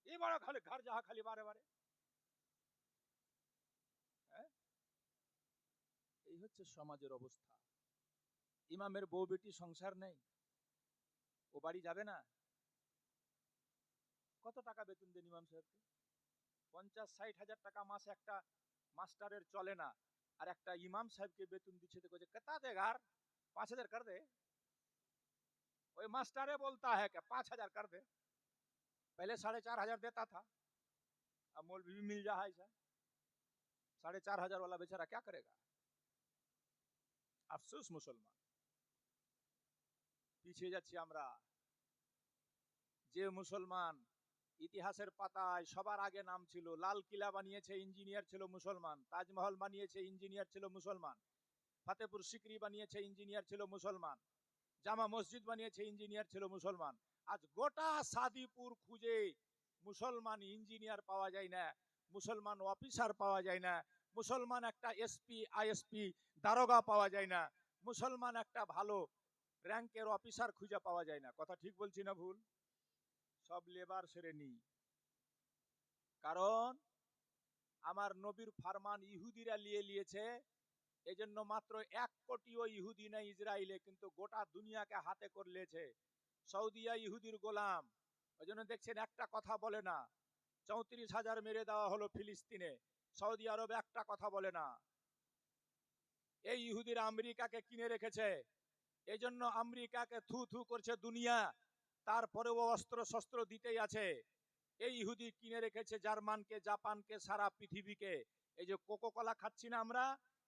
ये बड़ा खाली घर जहाँ खाली बारे बारे। এই হচ্ছে সমাজের অবস্থা। ইমামের বউ বেটি সংসার নেই, ও বাড়ি যাবে না? কত টাকা বেতন দেন ইমাম সাহেবকে? 50-60 হাজার টাকা মাসে একটা মাস্টারের চলে না, আর একটা ইমাম সাহেবকে বেতন দিচ্ছে তো কইছে কেতা দে ঘর 5,000 कर दे। ওই মাস্টারে বলতা है कि 5,000 कर दे, पहले 4,500 देता था, अब मौलवी भी मिल जा है ऐसा, 4,500 वाला बेचारा क्या करेगा? अफसोस मुसलमान, পিছিয়ে যাচ্ছি আমরা। যে মুসলমান ইতিহাসের পাতায় সবার আগে নাম ছিল, লাল কিলা বানিয়েছে ইঞ্জিনিয়ার ছিল মুসলমান, তাজমহল বানিয়েছে ইঞ্জিনিয়ার ছিল মুসলমান, ফতেপুর সিকরি বানিয়েছে ইঞ্জিনিয়ার ছিল মুসলমান, জামা মসজিদ বানিয়েছে ইঞ্জিনিয়ার ছিল মুসলমান। আজ গোটা সাদিপুর খুঁজে মুসলমান ইঞ্জিনিয়ার পাওয়া যায় না, মুসলমান অফিসার পাওয়া যায় না, মুসলমান একটা এসপি আইএসপি দারোগা পাওয়া যায় না, মুসলমান একটা ভালো র্যাঙ্কের অফিসার খুঁজে পাওয়া যায় না। কথা ঠিক বলছি না ভুল? সব লেবার শ্রেণী। কারণ আমার নবীর ফরমান ইহুদিরা নিয়েছে, এজন্য মাত্র 1 কোটিও ইহুদি নেই ইসরায়েলে, কিন্তু গোটা দুনিয়াকে হাতে করে নিয়েছে। সৌদিয়া ইহুদির গোলাম, ওই জন্য দেখছেন একটা কথা বলে না। 34,000 মেরে দেওয়া হলো ফিলিস্তিনে, সৌদি আরব একটা কথা বলে না। এই ইহুদিরা আমেরিকাকে কিনে রেখেছে, এই জন্য আমেরিকাকে থু থু করছে দুনিয়া, তারপরেও অস্ত্র শস্ত্র দিতেই আছে। এই ইহুদি কিনে রেখেছে জার্মানকে, জাপানকে, সারা পৃথিবীকে। এই যে কোকো কোলা খাচ্ছি না আমরা,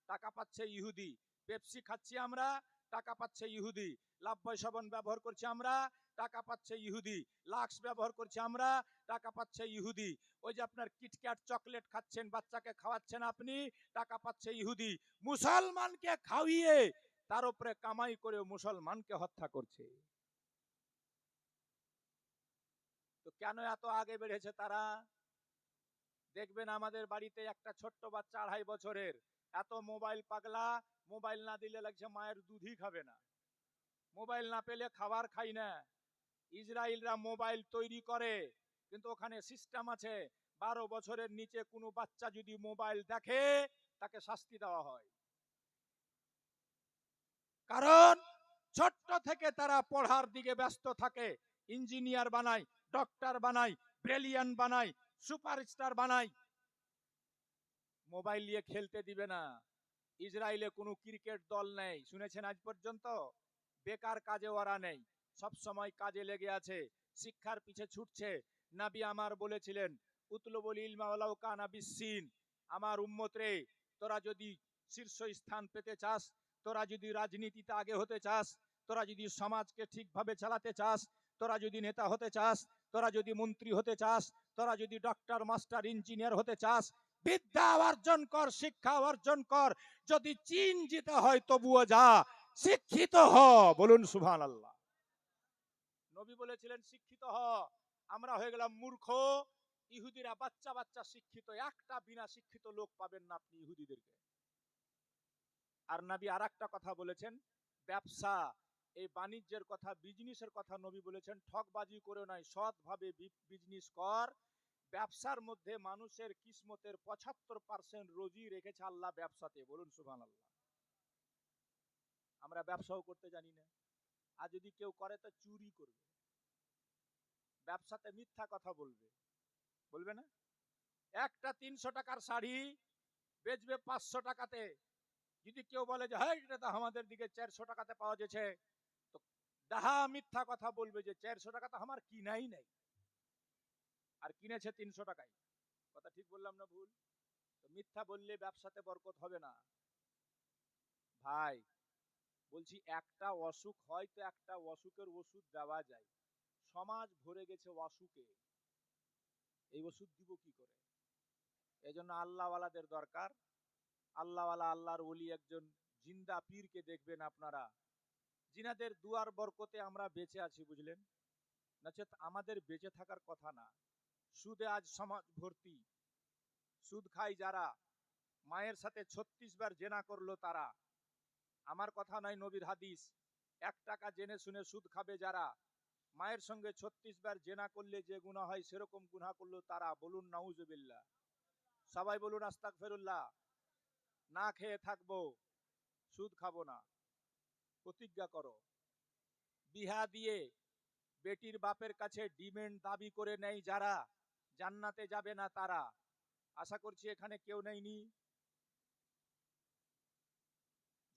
টাকা পাচ্ছে ইহুদি। পেপসি খাচ্ছি আমরা, টাকা পাচ্ছে ইহুদি। লাভবাই সাবান ব্যবহার করছি আমরা, টাকা পাচ্ছে ইহুদি। লাক্স ব্যবহার করছি আমরা, টাকা পাচ্ছে ইহুদি। ওই যে আপনার কিটক্যাট চকলেট খাচ্ছেন, বাচ্চাকে খাওয়াচ্ছেন আপনি, টাকা পাচ্ছে ইহুদি। মুসলমানকে খাওয়িয়ে তার উপরে কামাই করে মুসলমানকে হত্যা করছে। তো কেন এত আগে বেড়েছে তারা? দেখবেন আমাদের বাড়িতে একটা ছোট্ট বাচ্চা 2.5 বছরের, এত মোবাইল পাগলা। মোবাইল না দিলে লাগছে মায়ের দুধই খাবে না, মোবাইল না পেলে খাবার খাই না। ইসরায়েলরা মোবাইল তৈরি করে, কিন্তু ওখানে সিস্টেম আছে, 12 বছরের নিচে কোনো বাচ্চা যদি মোবাইল দেখে তাকে শাস্তি দেওয়া হয়। কারণ ছোট্ট থেকে তারা পড়ার দিকে ব্যস্ত থাকে, ইঞ্জিনিয়ার বানায়, ডক্টর বানায়, ব্রিলিয়ান্ট বানায়, সুপারস্টার বানায়। মোবাইল নিয়ে খেলতে দিবে না। ইসরায়েলে কোনো ক্রিকেট দল নেই, শুনেছেন আজ পর্যন্ত? বেকার কাজে ওরা নেই, সব সময় কাজে লেগে আছে, শিক্ষার পিছে ছুটছে। নবী আমার বলেছিলেন, উতলুবুল ইলমা ওয়ালাউ কানা বিসসিন। আমার উম্মত রে, তোরা যদি শীর্ষ স্থান পেতে চাস, তোরা যদি রাজনীতিতে আগে হতে চাস, তোরা যদি সমাজকে ঠিকভাবে চালাতে চাস, তোরা যদি নেতা হতে চাস, তোরা যদি মন্ত্রী হতে চাস, তোরা যদি ডক্টর, মাস্টার, ইঞ্জিনিয়ার হতে চাস, বিদ্যা অর্জন কর, শিক্ষা অর্জন কর। যদি চীন যেতে হয় তবুও যা, শিক্ষিত হ। বলুন সুবহানাল্লাহ। নবী বলেছিলেন শিক্ষিত হ। আমরা হয়ে গেলাম মূর্খ। ইহুদিরা বাচ্চা বাচ্চা শিক্ষিত, একটা বিনা শিক্ষিত লোক পাবেন না আপনি ইহুদিদেরকে। আর নবী আর একটা কথা বলেছেন, ব্যবসা, এই বাণিজ্যের কথা, বিজনেসের কথা নবী বলেছেন, ঠকবাজি করে নয়, সৎভাবে বিজনেস কর। ব্যবসার মধ্যে মানুষের কিসমতের 75% রোজি রেখেছে আল্লাহ ব্যবসাতে। বলুন সুবহানাল্লাহ। আমরা ব্যবসাও করতে জানি না, আর যদি কেউ করে তো চুরি করবে, ব্যবসাতে মিথ্যা কথা বলবে, বলবে না? একটা 300 টাকার শাড়ি বেচবে 500 টাকাতে, যদি কেউ বলে যে হ্যাঁ এটা তো আমাদের দিকে 400 টাকাতে পাওয়া যাচ্ছে, তো ডাহা মিথ্যা কথা বলবে যে 400 টাকা তো আমার কিনাই নাই, আর কিনেছে 300 টাকায়। কথা ঠিক বললাম না ভুল? তো মিথ্যা বললে ব্যবসাতে বরকত হবে না ভাই। বলছি একটা অসুখ হয় তো একটা অসুখের ওষুধ দেওয়া যায়, সমাজ ভরে গেছে অসুখে, এই ওষুধ দিব কি করে? এই জন্য আল্লাহওয়ালাদের দরকার। আল্লাহওয়ালা, আল্লাহর ওলি একজন জিন্দা পীরকে দেখবেন আপনারা, জিনাদের দুয়ার বরকতে আমরা বেঁচে আছি, বুঝলেন? নচেত আমাদের বেঁচে থাকার কথা না। সুদে আজ সমাজ ভর্তি, সুদ খাই যারা, মায়ের সাথে 36 বার জেনা করলো তারা। আমার কথা নয়, নবীর হাদিস। 1 টাকা জেনে শুনে সুদ খাবে যারা, মায়ের সঙ্গে 36 বার জেনা করলে যে গুনাহ হয় সেরকম গুনাহ করলো তারা। বলুন নাউজুবিল্লাহ। সবাই বলুন আস্তাগফিরুল্লাহ। না খেয়ে থাকবো, সুদ খাবো না, প্রতিজ্ঞা করো। বিহা দিয়ে বেটির বাপের কাছে ডিমেন্ড দাবি করে নেই যারা, জান্নাতে যাবে না তারা। আশা করছি এখানে কেউ নেইনি।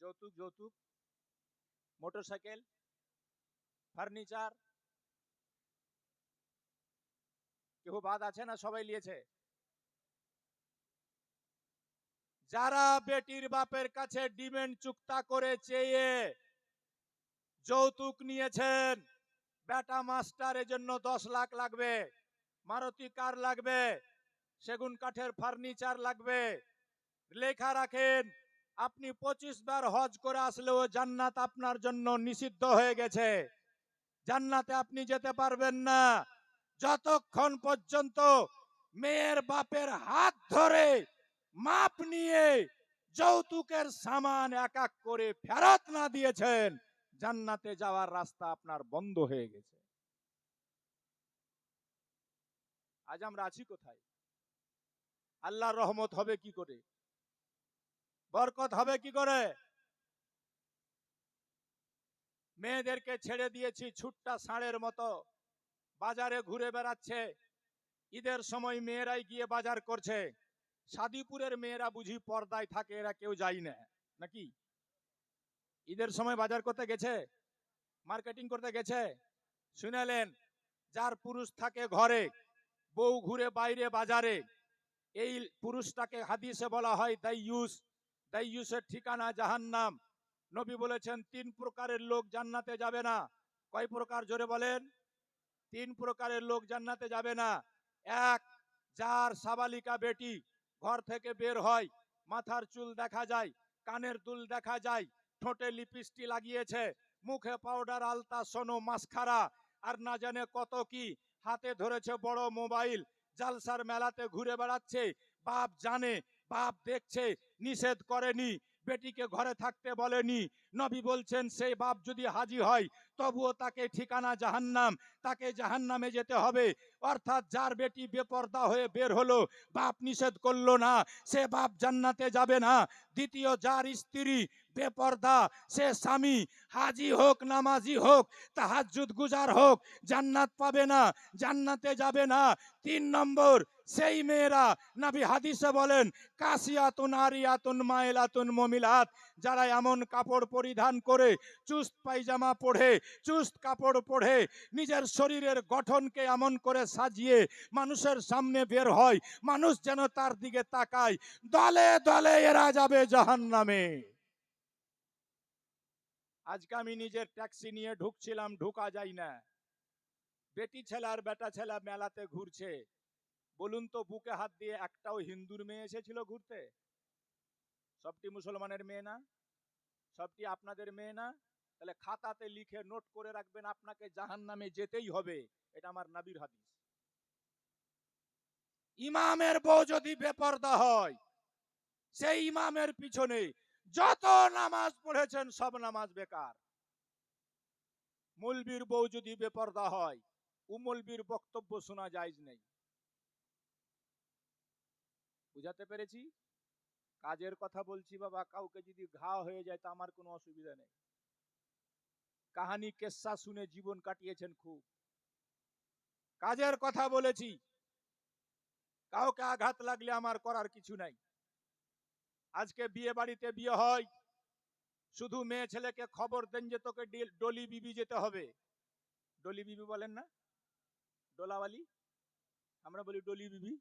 যৌতুক, যৌতুক, মোটরসাইকেল, ফার্নিচার, কেউ বাদ আছে না? সবাই নিয়েছে। যারা বেটির বাপের কাছে ডিমেন্ড চুক্তা করে চেয়ে যৌতুক নিয়েছেন, বেটা মাস্টার এজন্য 10 লাখ লাগবে, মারুতি কার লাগবে, সেগুন কাঠের ফার্নিচার লাগবে, লেখা রাখেন আপনি 25 বার হজ করে আসলেও জান্নাত আপনার জন্য নিষিদ্ধ হয়ে গেছে। জান্নাতে আপনি যেতে পারবেন না যতক্ষণ পর্যন্ত মেয়ের বাপের হাত ধরে মাপ নিয়ে যৌতুকের সামান এক এক করে ফেরত না দিয়েছেন। জান্নাতে যাওয়ার রাস্তা আপনার বন্ধ হয়ে গেছে। আজ আমরা আছি কোথায়? আল্লাহর রহমত হবে কি করে? বরকত হবে কি করে? মেয়েদেরকে ছেড়ে দিয়েছি ছুট্টা ষাঁড়ের মতো, বাজারে ঘুরে বেড়াচ্ছে। ঈদের সময় মেয়েরাই গিয়ে বাজার করছে। সাদিপুরের মেয়েরা বুঝি পর্দায় থাকে, এরা কেউ যায় না নাকি? ঈদের সময় বাজার করতে গেছে, মার্কেটিং করতে গেছে, শুনেলেন যার পুরুষ থাকে ঘরে, বউ ঘুরে বাইরে বাজারে, এই পুরুষটাকে হাদিসে বলা হয় দাইয়ুস। দাইয়ুসের ঠিকানা জাহান্নাম। নবী বলেছেন 3 প্রকারের লোক জান্নাতে যাবে না। কয় প্রকার, জোরে বলেন? 3 প্রকারের লোক জান্নাতে যাবে না। এক, যার সাবালিকা বেটি ঘর থেকে বের হয়, মাথার চুল দেখা যায়, কানের দুল দেখা যায়, ঠোঁটে লিপস্টিক লাগিয়েছে, মুখে পাউডার, আলতা, সোনো, মাস্কারা আর না জানে কত কি, হাতে ধরেছে বড় মোবাইল, জালসার মেলাতে ঘুরে বেড়াচ্ছে, বাপ জানে, বাপ দেখছে, নিষেধ করেনি, বেটিকে ঘরে থাকতে বলেনি। নবী বলছেন সেই বাপ যদি হাজি হয় তবুও তাকে ঠিকানা জাহান্নাম, তাকে জাহান্নামে যেতে হবে। অর্থাৎ যার বেটি বেপর্দা হয়ে বের হলো, বাপ নিষেধ করলো না, সে বাপ জান্নাতে যাবে না। দ্বিতীয়, যার স্ত্রী বেপর্দা, সে স্বামী হাজি হোক, নামাজি হোক, তাহাজ্জুদ গুজার হোক, জান্নাত পাবে না, জান্নাতে যাবে না। 3 নম্বর, সেই মেয়েরা, নবী হাদিসে বলেন কাসিয়াতুন আরিয়াতুন মাইলাতুন মুমিলাত, যারা এমন কাপড় পরিধান করে, চুস্ত পায়জামা পরে, চুস্ত কাপড় পরে, নিজের শরীরের গঠনকে এমন করে সাজিয়ে মানুষের সামনে বের হয়, মানুষ যেন তার দিকে তাকায়, দলে দলে এরা যাবে জাহান্নামে। আজকে আমি নিজের ট্যাক্সি নিয়ে ঢুকছিলাম, ঢুকা যায় না। বেটি ছেলে আর বেটা ছেলে মেলাতে ঘুরছে। বলুন তো, বুকে হাত দিয়ে একটাও হিন্দুর মেয়ে এসেছিল ঘুরতে? সবটি মুসলমানের মেয়ে না? সবটি আপনাদের মেয়ে না? তাহলে খাতাতে লিখে নোট করে রাখবেন, আপনাকে জাহান্নামে যেতেই হবে। এটা আমার নবীর হাদিস। ইমামের বউ যদি বেপরদা হয়, সেই ইমামের পিছনে যত নামাজ পড়েছেন সব নামাজ বেকার। মৌলবীর বউ যদি বেপরদা হয়, মৌলবীর বক্তব্য শোনা জায়েজ নেই। বুঝাতে পেরেছি? কাজের কথা বলছি বাবা, কাউকে যদি ঘা হয়ে যায় তা আমার কোনো অসুবিধা নেই। কাহানি কেসা শুনে জীবন কাটিয়েছেন খুব। কাজের কথা বলেছি, কাউকে আঘাত লাগলে আমার করার কিছু নাই। আজকে বিয়ে বাড়িতে বিয়ে হয়, শুধু মেয়ে ছেলেকে খবর দেন যে তোকে ডলি বিবি যেতে হবে। ডলি বিবি বলেন না? ডোলাওয়ালি, আমরা বলি ডলি বিবি।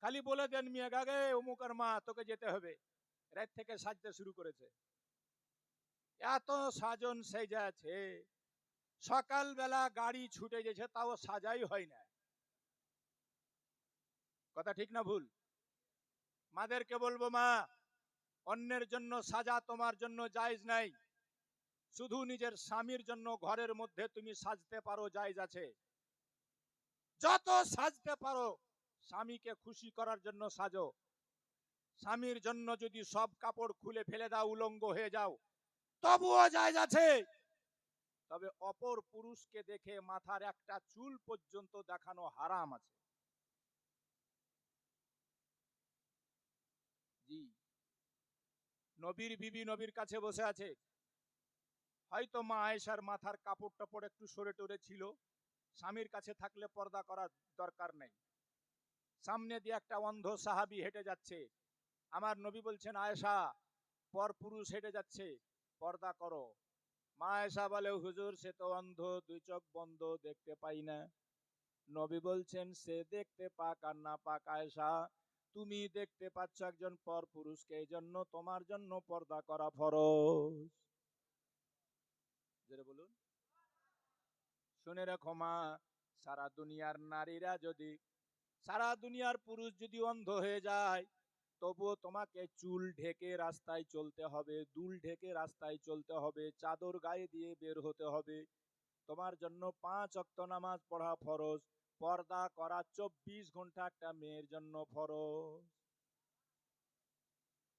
খালি বলে দেন মিয়া গাগে অমুকের মা তোকে যেতে হবে। রাত থেকে সাজতে শুরু করেছে। এত সাজন সেজেছে, সকালবেলা গাড়ি ছুটে গেছে, তাও সাজাই হয় না। কথা ঠিক না ভুল? মাদেরকে বলবো, মা, অন্যের জন্য সাজা তোমার জন্য জায়েজ নাই। শুধু নিজের স্বামীর জন্য ঘরের মধ্যে তুমি সাজতে পারো, জায়েজ আছে। যত সাজতে পারো স্বামীকে খুশি করার জন্য সাজো। স্বামীর জন্য যদি সব কাপড় খুলে ফেলে দাও, উলঙ্গ হয়ে যাও, তবুও জায়েজ আছে। তবে অপর পুরুষকে দেখে মাথার একটা চুল পর্যন্ত দেখানো হারাম আছে। জি, নবীর বিবি নবীর কাছে বসে আছে, হয়তো মা আয়েশার মাথার কাপড় টাপড় একটু সরে টরে ছিল, স্বামীর কাছে থাকলে পর্দা করার দরকার নেই। সামনে দিয়ে একটা অন্ধ সাহাবী হেঁটে যাচ্ছে, আমার নবী বলছেন আয়েশা, পর পুরুষ হেঁটে যাচ্ছে, পর্দা করো। মা আয়েশা বলে, হুজুর সে তো অন্ধ, 2 চোখ বন্ধ, দেখতে পাই না। নবী বলছেন সে দেখতে পাক আর না পাক আয়েশা, তুমি দেখতে পাচ্ছ একজন পর পুরুষকে, এই জন্য তোমার জন্য পর্দা করা ফরজ। জোরে বলুন। শুনে রাখো মা, সারা দুনিয়ার নারীরা যদি, সারা দুনিয়ার পুরুষ যদি অন্ধ হয়ে যায়, তবুও তোমাকে চুল ঢেকে রাস্তায় চলতে হবে, দুল ঢেকে রাস্তায় চলতে হবে, চাদর গায়ে দিয়ে বের হতে হবে। তোমার জন্য 5 ওয়াক্ত নামাজ পড়া ফরজ, পর্দা করা 24 ঘন্টা একটা মেয়ের জন্য ফরজ।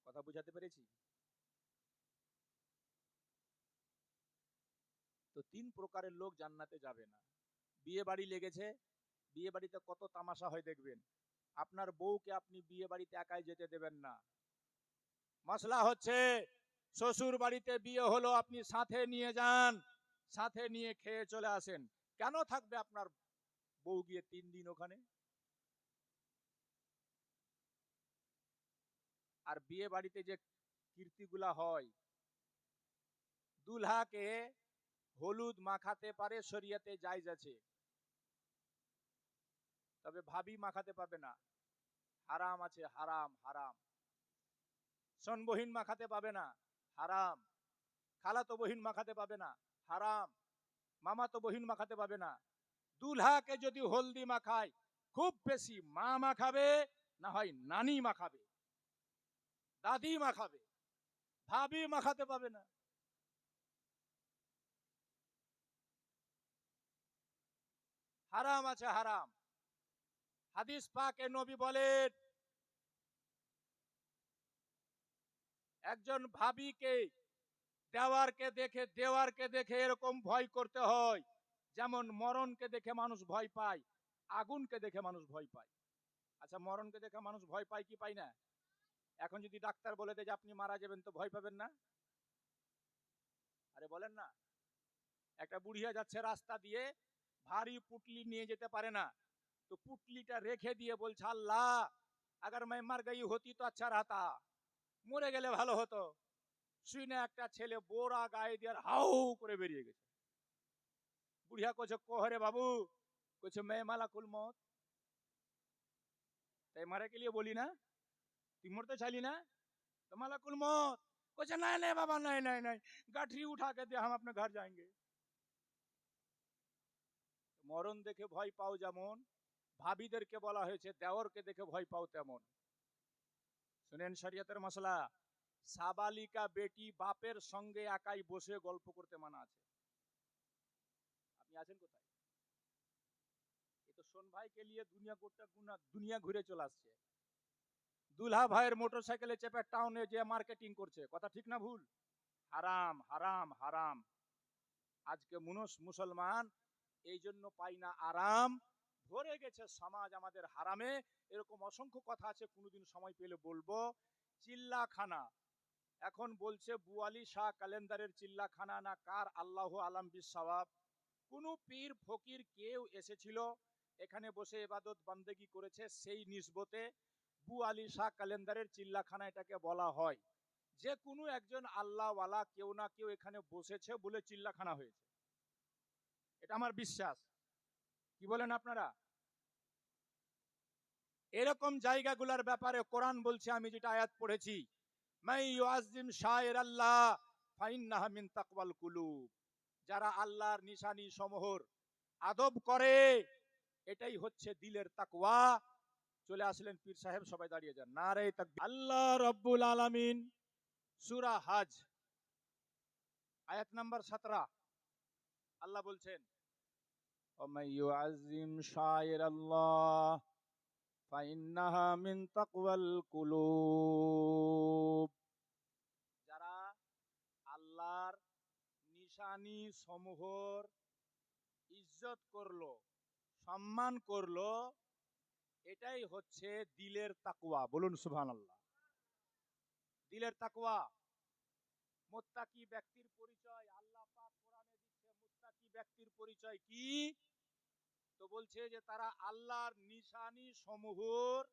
কথা বুঝাতে পেরেছি? তো 3 প্রকারের লোক জান্নাতে যাবে না। বিয়ে বাড়ি লেগেছে, বিয়ে বাড়িতে কত তামাশা হয় দেখবেন। আপনার বউকে আপনি বিয়ে বাড়িতে একাই যেতে দেবেন না। মশলা হচ্ছে, শ্বশুর বাড়িতে বিয়ে হলো, আপনি সাথে নিয়ে যান, সাথে নিয়ে খেয়ে চলে আসেন। কেন থাকবে আপনার বউ গিয়ে 3 দিন ওখানে? আর বিয়ে বাড়িতে যে কীর্তিগুলা হয়, দুলহাকে হলুদ মাখাতে পারে, শরিয়াতে জায়েজ আছে, তবে ভাবি মাখাতে পাবে না, হারাম আছে, হারাম হারাম। সনবহিন মাখাতে পাবে না, হারাম। খালাতো বহিন মাখাতে পাবে না, হারাম। মামাতো বহিন মাখাতে পাবে না। দুলহাকে যদি হলদি মাখায়, খুব বেশি মা মাখাবে, না হয় নানি মাখাবে, দাদি মাখাবে, ভাবি মাখাতে পাবে না। হারাম আছে, হারাম। হাদিস পাকে নবী বলেন, একজন ভাবিকে দেওয়ারকে দেখে এরকম ভয় করতে হয়, যেমন মরণকে দেখে মানুষ ভয় পায়, আগুনকে দেখে মানুষ ভয় পায়। আচ্ছা, মরণকে দেখে মানুষ ভয় পায় কি পায় না? এখন যদি ডাক্তার বলে দেয় যে আপনি মারা যাবেন, তো ভয় পাবেন না? আরে বলেন না। একটা বুড়িয়া যাচ্ছে রাস্তা দিয়ে, ভারী পুটলি নিয়ে যেতে পারে না, তো পুটলিটা রেখে দিয়ে বলছে, আল্লাহ আগার मैं मर गई होती तो अच्छा रहता, মরে গেলে ভালো হতো। শুনে একটা ছেলে বোরা গায়ে দিয়ে হাউ করে বেরিয়ে গেছে। বুড়িয়া কইছে, কোহরে বাবু? কইছে, मैं মালাকুল মত। তাই মারা के लिए बोली ना, তুই মরতে চাইলি না, তো মালাকুল মত। কইছে, नहीं नहीं बाबा, नहीं नहीं नहीं, गाठरी उठा के दे, हम अपने घर जाएंगे। মরণ দেখে ভয় পাও যেমন, ভাবিদেরকে বলা হয়েছে দেওরকে দেখে ভয় পাও তেমন। শুনেন শরিয়তের মশলা, সাবালিকা বেটি বাপের সঙ্গে একাই বসে গল্প করতে মানা আছে। আপনি আছেন কোথায়? এ তো সোন ভাইকে নিয়ে দুনিয়া গোটা দুনিয়া ঘুরে চলে আসছে। দুলহা ভাইয়ের মোটরসাইকেলে চেপে টাউনে যে মার্কেটিং করছে, কথা ঠিক না ভুল? হারাম হারাম হারাম। আজকে মুসলমান এই জন্য পাই না আরাম, ভরে গেছে সমাজ আমাদের হারামে। এরকম অসংখ্য কথা আছে, কোনোদিন সময় পেলে বলবো। চিল্লাখানা, এখন বলছে বুয়ালি শাহ কালেন্দারের চিল্লাখানা না কার, আল্লাহ আলাম বিসওয়াব। কোন পীর ফকির কেউ এসেছিল, এখানে বসে ইবাদত বান্দেগি করেছে, সেই নিসবতে বুয়ালি শাহ কালেন্দারের চিল্লাখানা এটাকে বলা হয়। যে কোনো একজন আল্লাহওয়ালা কেউ না কেউ এখানে বসেছে বলে চিল্লাখানা হয়েছে, এটা আমার বিশ্বাস। কি বলেন আপনারা? এরকম জায়গাগুলোর ব্যাপারে কোরআন বলছে, আমি যেটা আয়াত পড়েছি, মাই ইউআযযিম শায়ের আল্লাহ ফাইন্নাহা মিন তাকওয়াল কুলুব, যারা আল্লাহর নিশানি সমূহর আদব করে, এটাই হচ্ছে দিলের তাকওয়া। চলে আসলেন পীর সাহেব, সবাই দাঁড়িয়ে যান, নারে তাকবীর। আল্লাহ রাব্বুল আলামিন সূরা হজ আয়াত নাম্বার 17 আল্লাহ বলছেন, ওমাই ইউআযযিম শায়ের আল্লাহ ফাইন্নাহা মিন তাকওয়াল কুলুব, যারা আল্লাহর নিশানি সমূহর ইজ্জত করলো, সম্মান করলো, এটাই হচ্ছে দিলের তাকওয়া। বলুন সুবহানাল্লাহ। দিলের তাকওয়া। মুত্তাকি ব্যক্তির পরিচয় আল্লাহ পাক কোরআনে দিচ্ছে। মুত্তাকি ব্যক্তির পরিচয় কি? তো বলছে যে তারা আল্লাহর নিশানি সমূহর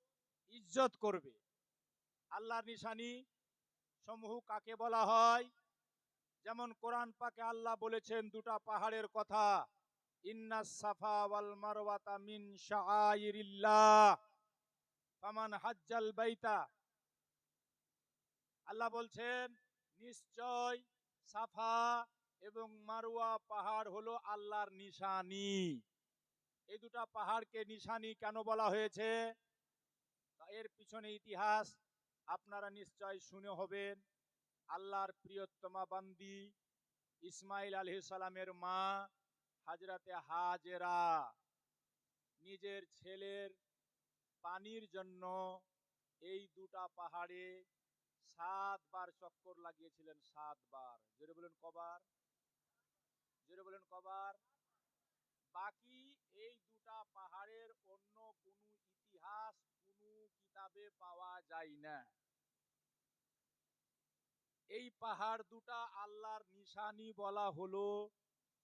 ইজ্জত করবে। আল্লাহর নিশানি সমূহ কাকে বলা হয়? যেমন কোরআন পাকে আল্লাহ বলেছেন দুটা পাহাড়ের কথা, ইন্নাস সাফা ওয়াল মারওয়াতা মিন শাআইরিল্লাহ ফামান হাজ্জাল বাইতা। আল্লাহ বলছেন নিশ্চয় সাফা এবং মারওয়া পাহাড় হলো আল্লাহর নিশানি। এই দুটা পাহাড়কে নিশানি কেন বলা হয়েছে? এর পিছনে ইতিহাস আপনারা নিশ্চয় শুনে হবেন। আল্লাহর প্রিয়তমা বান্দি ইসমাইল আলাইহিস সালামের মা হাজরাতে হাজেরা নিজের ছেলের পানির জন্য এই দুটা পাহাড়ে 7 বার চক্কর লাগিয়েছিলেন। 7 বার। জোরে বলেন কবার? জোরে বলেন কবার? বাকি এই দুটা পাহাড়ের অন্য কোনো ইতিহাস কোনো কিতাবে পাওয়া যায় না। এই পাহাড় দুটা আল্লাহর নিশানি বলা হলো।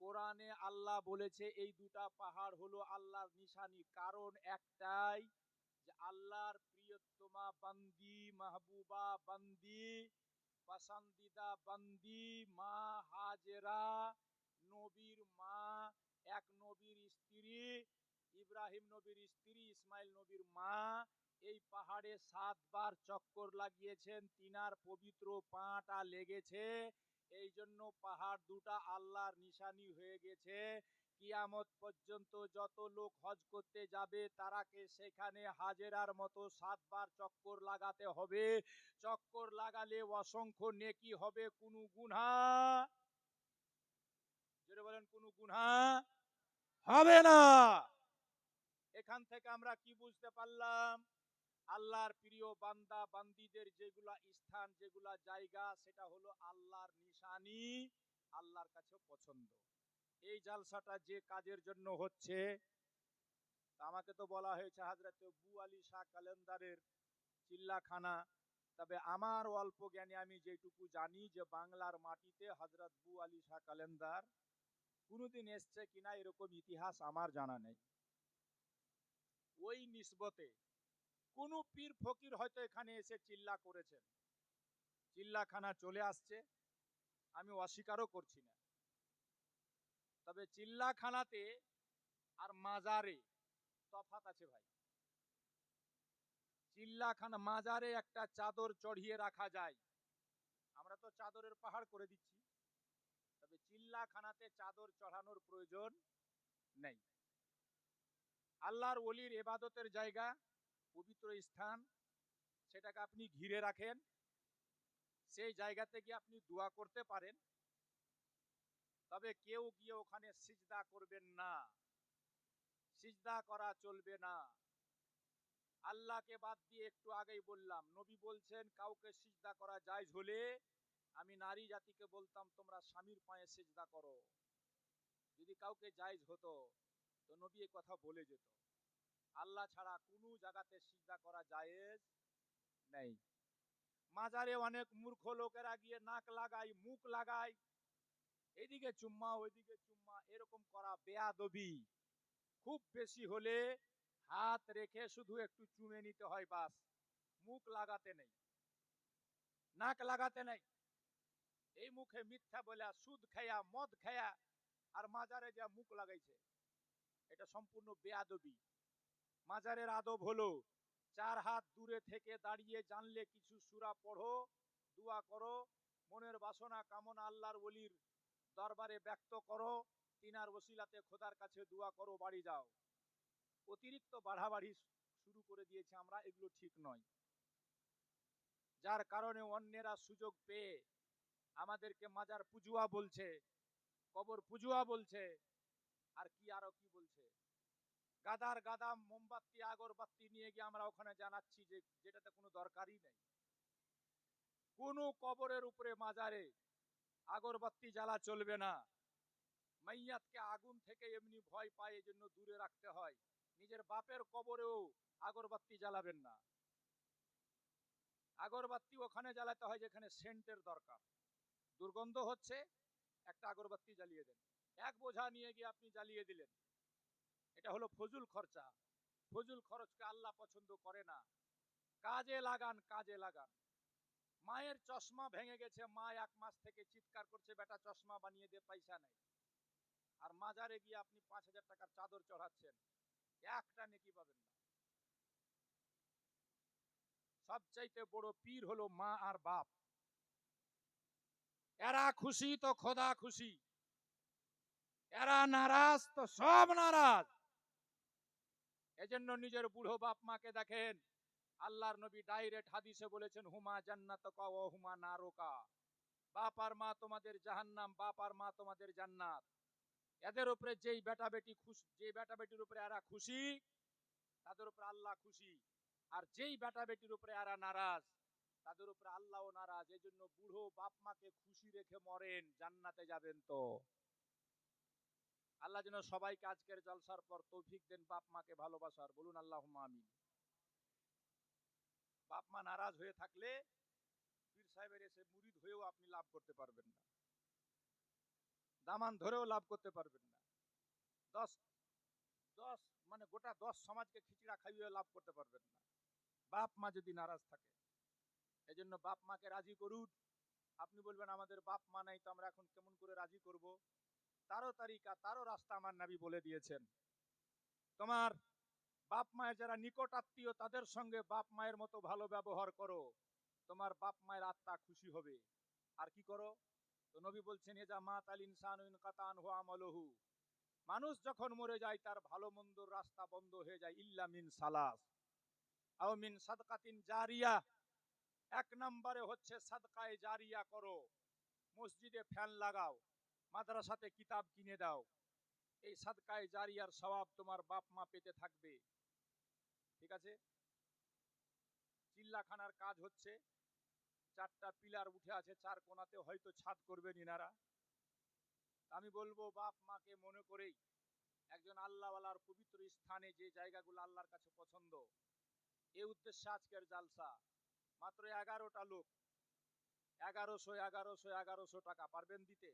কোরআনে আল্লাহ বলেছে এই দুটা পাহাড় হলো আল্লাহর নিশানি, কারণ একটাই, যে আল্লাহর প্রিয়তমা বান্দি মাহবুবা বান্দি পাসান্দিদা বান্দি মা হাজেরা, নবীর মা, এক নবীর স্ত্রী, ইব্রাহিম নবীর স্ত্রী, ইসমাইল নবীর মা, এই পাহাড়ে 7 বার চক্কর লাগিয়েছেন, তিনার পবিত্র পাটা লেগেছে। এই জন্য পাহাড় দুটা আল্লাহর নিশানি হয়ে গেছে। কিয়ামত পর্যন্ত যত লোক হজ করতে যাবে তারাকে সেখানে হাজেরার মতো 7 বার চক্কর লাগাতে হবে। চক্কর লাগালে অসংখ্য নেকি হবে, কোনো গুনাহ, যেটা বলেন কোনো গুনাহ হবে না। এখান থেকে আমরা কি বুঝতে পারলাম? আল্লাহর প্রিয় বান্দা বান্দিদের যেগুলা স্থান, যেগুলা জায়গা, সেটা হলো আল্লাহর নিশানি, আল্লাহর কাছে পছন্দ। এই জালসাটা যে কাজের জন্য হচ্ছে, আমাকে তো বলা হয়েছে হযরত বু আলী শাহ কালেন্দারের চিল্লাখানা। তবে আমার অল্প জ্ঞানে আমি যেটুকু জানি যে বাংলার মাটিতে হযরত বু আলী শাহ কালেন্দার কোনোদিন এসছে কিনা এরকম ইতিহাস আমার জানা নেই। ওই নিসবতে কোন পীর ফকির হয়তো এখানে এসে চিল্লা করেছেন, চিল্লাখানা চলে আসছে, আমি অস্বীকারও করছি না। তবে চিল্লাখানাতে আর মাজারে তফাৎ আছে ভাই। চিল্লাখানা, মাজারে একটা চাদর চড়িয়ে রাখা যায়, আমরা তো চাদরের পাহাড় করে দিচ্ছি। তবে চিল্লাখানাতে চাদর চড়ানোর প্রয়োজন নেই। আল্লাহর ওলির ইবাদতের জায়গা, পবিত্র স্থান, সেটাকে আপনি ঘিরে রাখেন, সেই জায়গাতে গিয়ে আপনি দোয়া করতে পারেন। তবে কেউ গিয়ে ওখানে সিজদা করবেন না, সিজদা করা চলবে না। আল্লাহকে বাদ দিয়ে একটু আগেই বললাম, নবী বলছেন কাউকে সিজদা করা জায়েজ হলে আমি নারী জাতিকে বলতাম তোমরা স্বামীর পায়ে সিজদা করো। যদি কাউকে জায়েজ হতো তো নবী এই কথা বলে যেত। আল্লাহ ছাড়া কোনো জায়গাতে সিজদা করা জায়েজ নেই। মাজারে অনেক মূর্খ লোকেরা গিয়ে নাক লাগায়, মুখ লাগায়, এদিকে চুম্মা ওইদিকে চুম্মা, এরকম করা বেয়াদবি। খুব বেশি হলে হাত রেখে শুধু একটু চুমে নিতে হয়, বাস। মুখ লাগাতে নেই, নাক লাগাতে নেই। এই মুখে মিথ্যা বলে, সুদ খায়া, মদ খায়া আর মাজারে যা মুখ লাগাইছে, এটা সম্পূর্ণ বেয়াদবি। মাজারের আদব হলো 4 হাত দূরে থেকে দাঁড়িয়ে জানলে কিছু সূরা পড়ো, দোয়া করো, মনের বাসনা কামনা আল্লাহর ওলির দরবারে ব্যক্ত করো, তিনার ওসিলাতে খোদার কাছে দোয়া করো, বাড়ি যাও। অতিরিক্ত বাড়াবাড়ি শুরু করে দিয়েছে আমরা, এগুলো ঠিক নয়। যার কারণে অন্যেরা সুযোগ পেয়ে আমাদেরকে মাজার পুজুয়া বলছে, কবর পুজুয়া বলছে, আর কি আরো কি বলছে। গাদার গাদা মোমবাতি আগরবাতি নিয়ে গিয়ে আমরা ওখানে জানাচ্ছি যে যেটাতে কোনো দরকারই নেই। কোন কবরের উপরে মাজারে আগরবাতি জ্বালা চলবে না। মাইয়াতকে আগুন থেকে এমনি ভয় পায়, এজন্য দূরে রাখতে হয়। নিজের বাপের কবরেও আগরবাতি জ্বালাবেন না। আগরবাতি ওখানে জ্বালাতে হয় যেখানে সেন্টের দরকার। দুর্গন্ধ হচ্ছে, একটা আগরবাতি জ্বালিয়ে দেন। এক বোঝা নিয়ে গিয়ে আপনি জ্বালিয়ে দিলেন, এটা হলো ফজুল খরচা। ফজুল খরচকে আল্লাহ পছন্দ করে না। কাজে লাগান, কাজে লাগান। মায়ের চশমা ভেঙে গেছে, মা 1 মাস থেকে চিৎকার করছে বেটা চশমা বানিয়ে দে, পয়সা নেই। আর মাজারে গিয়ে আপনি 5,000 টাকার চাদর চড়াচ্ছেন, একটা নেকি পাবেন না। সবচাইতে বড় পীর হলো মা আর বাপ। এরা খুশি তো খোদা খুশি, এরা নারাজ তো সব নারাজ। এজন্য নিজের বুড়ো বাপ মাকে দেখেন, আল্লাহর নবী ডাইরেক্ট হাদিসে বলেছেন হুমা জান্নাতুকা ওয়া হুমা নারুকা। বাপ আর মা তোমাদের জাহান্নাম, বাপ আর মা তোমাদের জান্নাত। এদের উপরে যেই বেটা বেটি খুশি, যে বেটা বেটির উপরে এরা খুশি, তাদের উপরে আল্লাহ খুশি। আর যেই বেটা বেটির উপরে এরা নারাজ, তাদের উপরে আল্লাহও নারাজ। এজন্য বুড়ো বাপ মাকে খুশি রেখে মরেন, জান্নাতে যাবেন তো। আল্লাহ যেন সবাইকে আজকের জলসার পর তৌফিক দেন বাপ মাকে ভালোবাসার, বলুন আল্লাহুম্মা আমিন। বাপ মা নারাজ হয়ে থাকলে পীর সাহেবের এসে মুরিদ হয়েও আপনি লাভ করতে পারবেন না, দামান ধরেও লাভ করতে পারবেন না। 10 10 মানে গোটা 10 সমাজকে খিচড়া খাইয়ে লাভ করতে পারবেন না, বাপ মা যদি নারাজ থাকে। এজন্য বাপ মাকে রাজি করুন, আপনি বলবেন আমাদের বাপ মা নাই, তো আমরা এখন কেমন করে রাজি করব? তারও তারিকা, তারও রাস্তা আমার নবী বলে দিয়েছেন। তোমার বাপ মায়ের যারা নিকট আত্মীয়, তাদের সঙ্গে বাপ মায়ের মতো ভালো ব্যবহার করো, তোমার বাপ মায়ের আত্মা খুশি হবে। আর কি করো? তো নবী বলছেন, এজা মাত আল ইনসানু ইনকাতান হুয়া আমালুহু, মানুষ যখন মরে যায় তার ভালো মন্দর রাস্তা বন্ধ হয়ে যায়, ইল্লা মিন সালাস আও মিন সাদকাতিন জারিয়া। এক নম্বরে হচ্ছে সাদকায়ে জারিয়া করো, মসজিদে ফ্যান লাগাও, মাদ্রাসাতে কিতাব কিনে দাও, এই সাদকায়ে জারিয়ার সওয়াব তোমার বাপ মা পেতে থাকবে। ঠিক আছে? চিল্লাখানার কাজ হচ্ছে, চারটা পিলার উঠে আছে, চার কোনাতে হয়তো ছাদ করবেন ইনারা। আমি বলবো বাপ মাকে মনে করেই একজন আল্লাহওয়ালার পবিত্র স্থানে, যে জায়গাগুলো আল্লাহর কাছে পছন্দ, এই উদ্দেশ্যে আজকের জালসা। মাত্র 11টা লোক, 1100 টাকা পারবেন দিতে?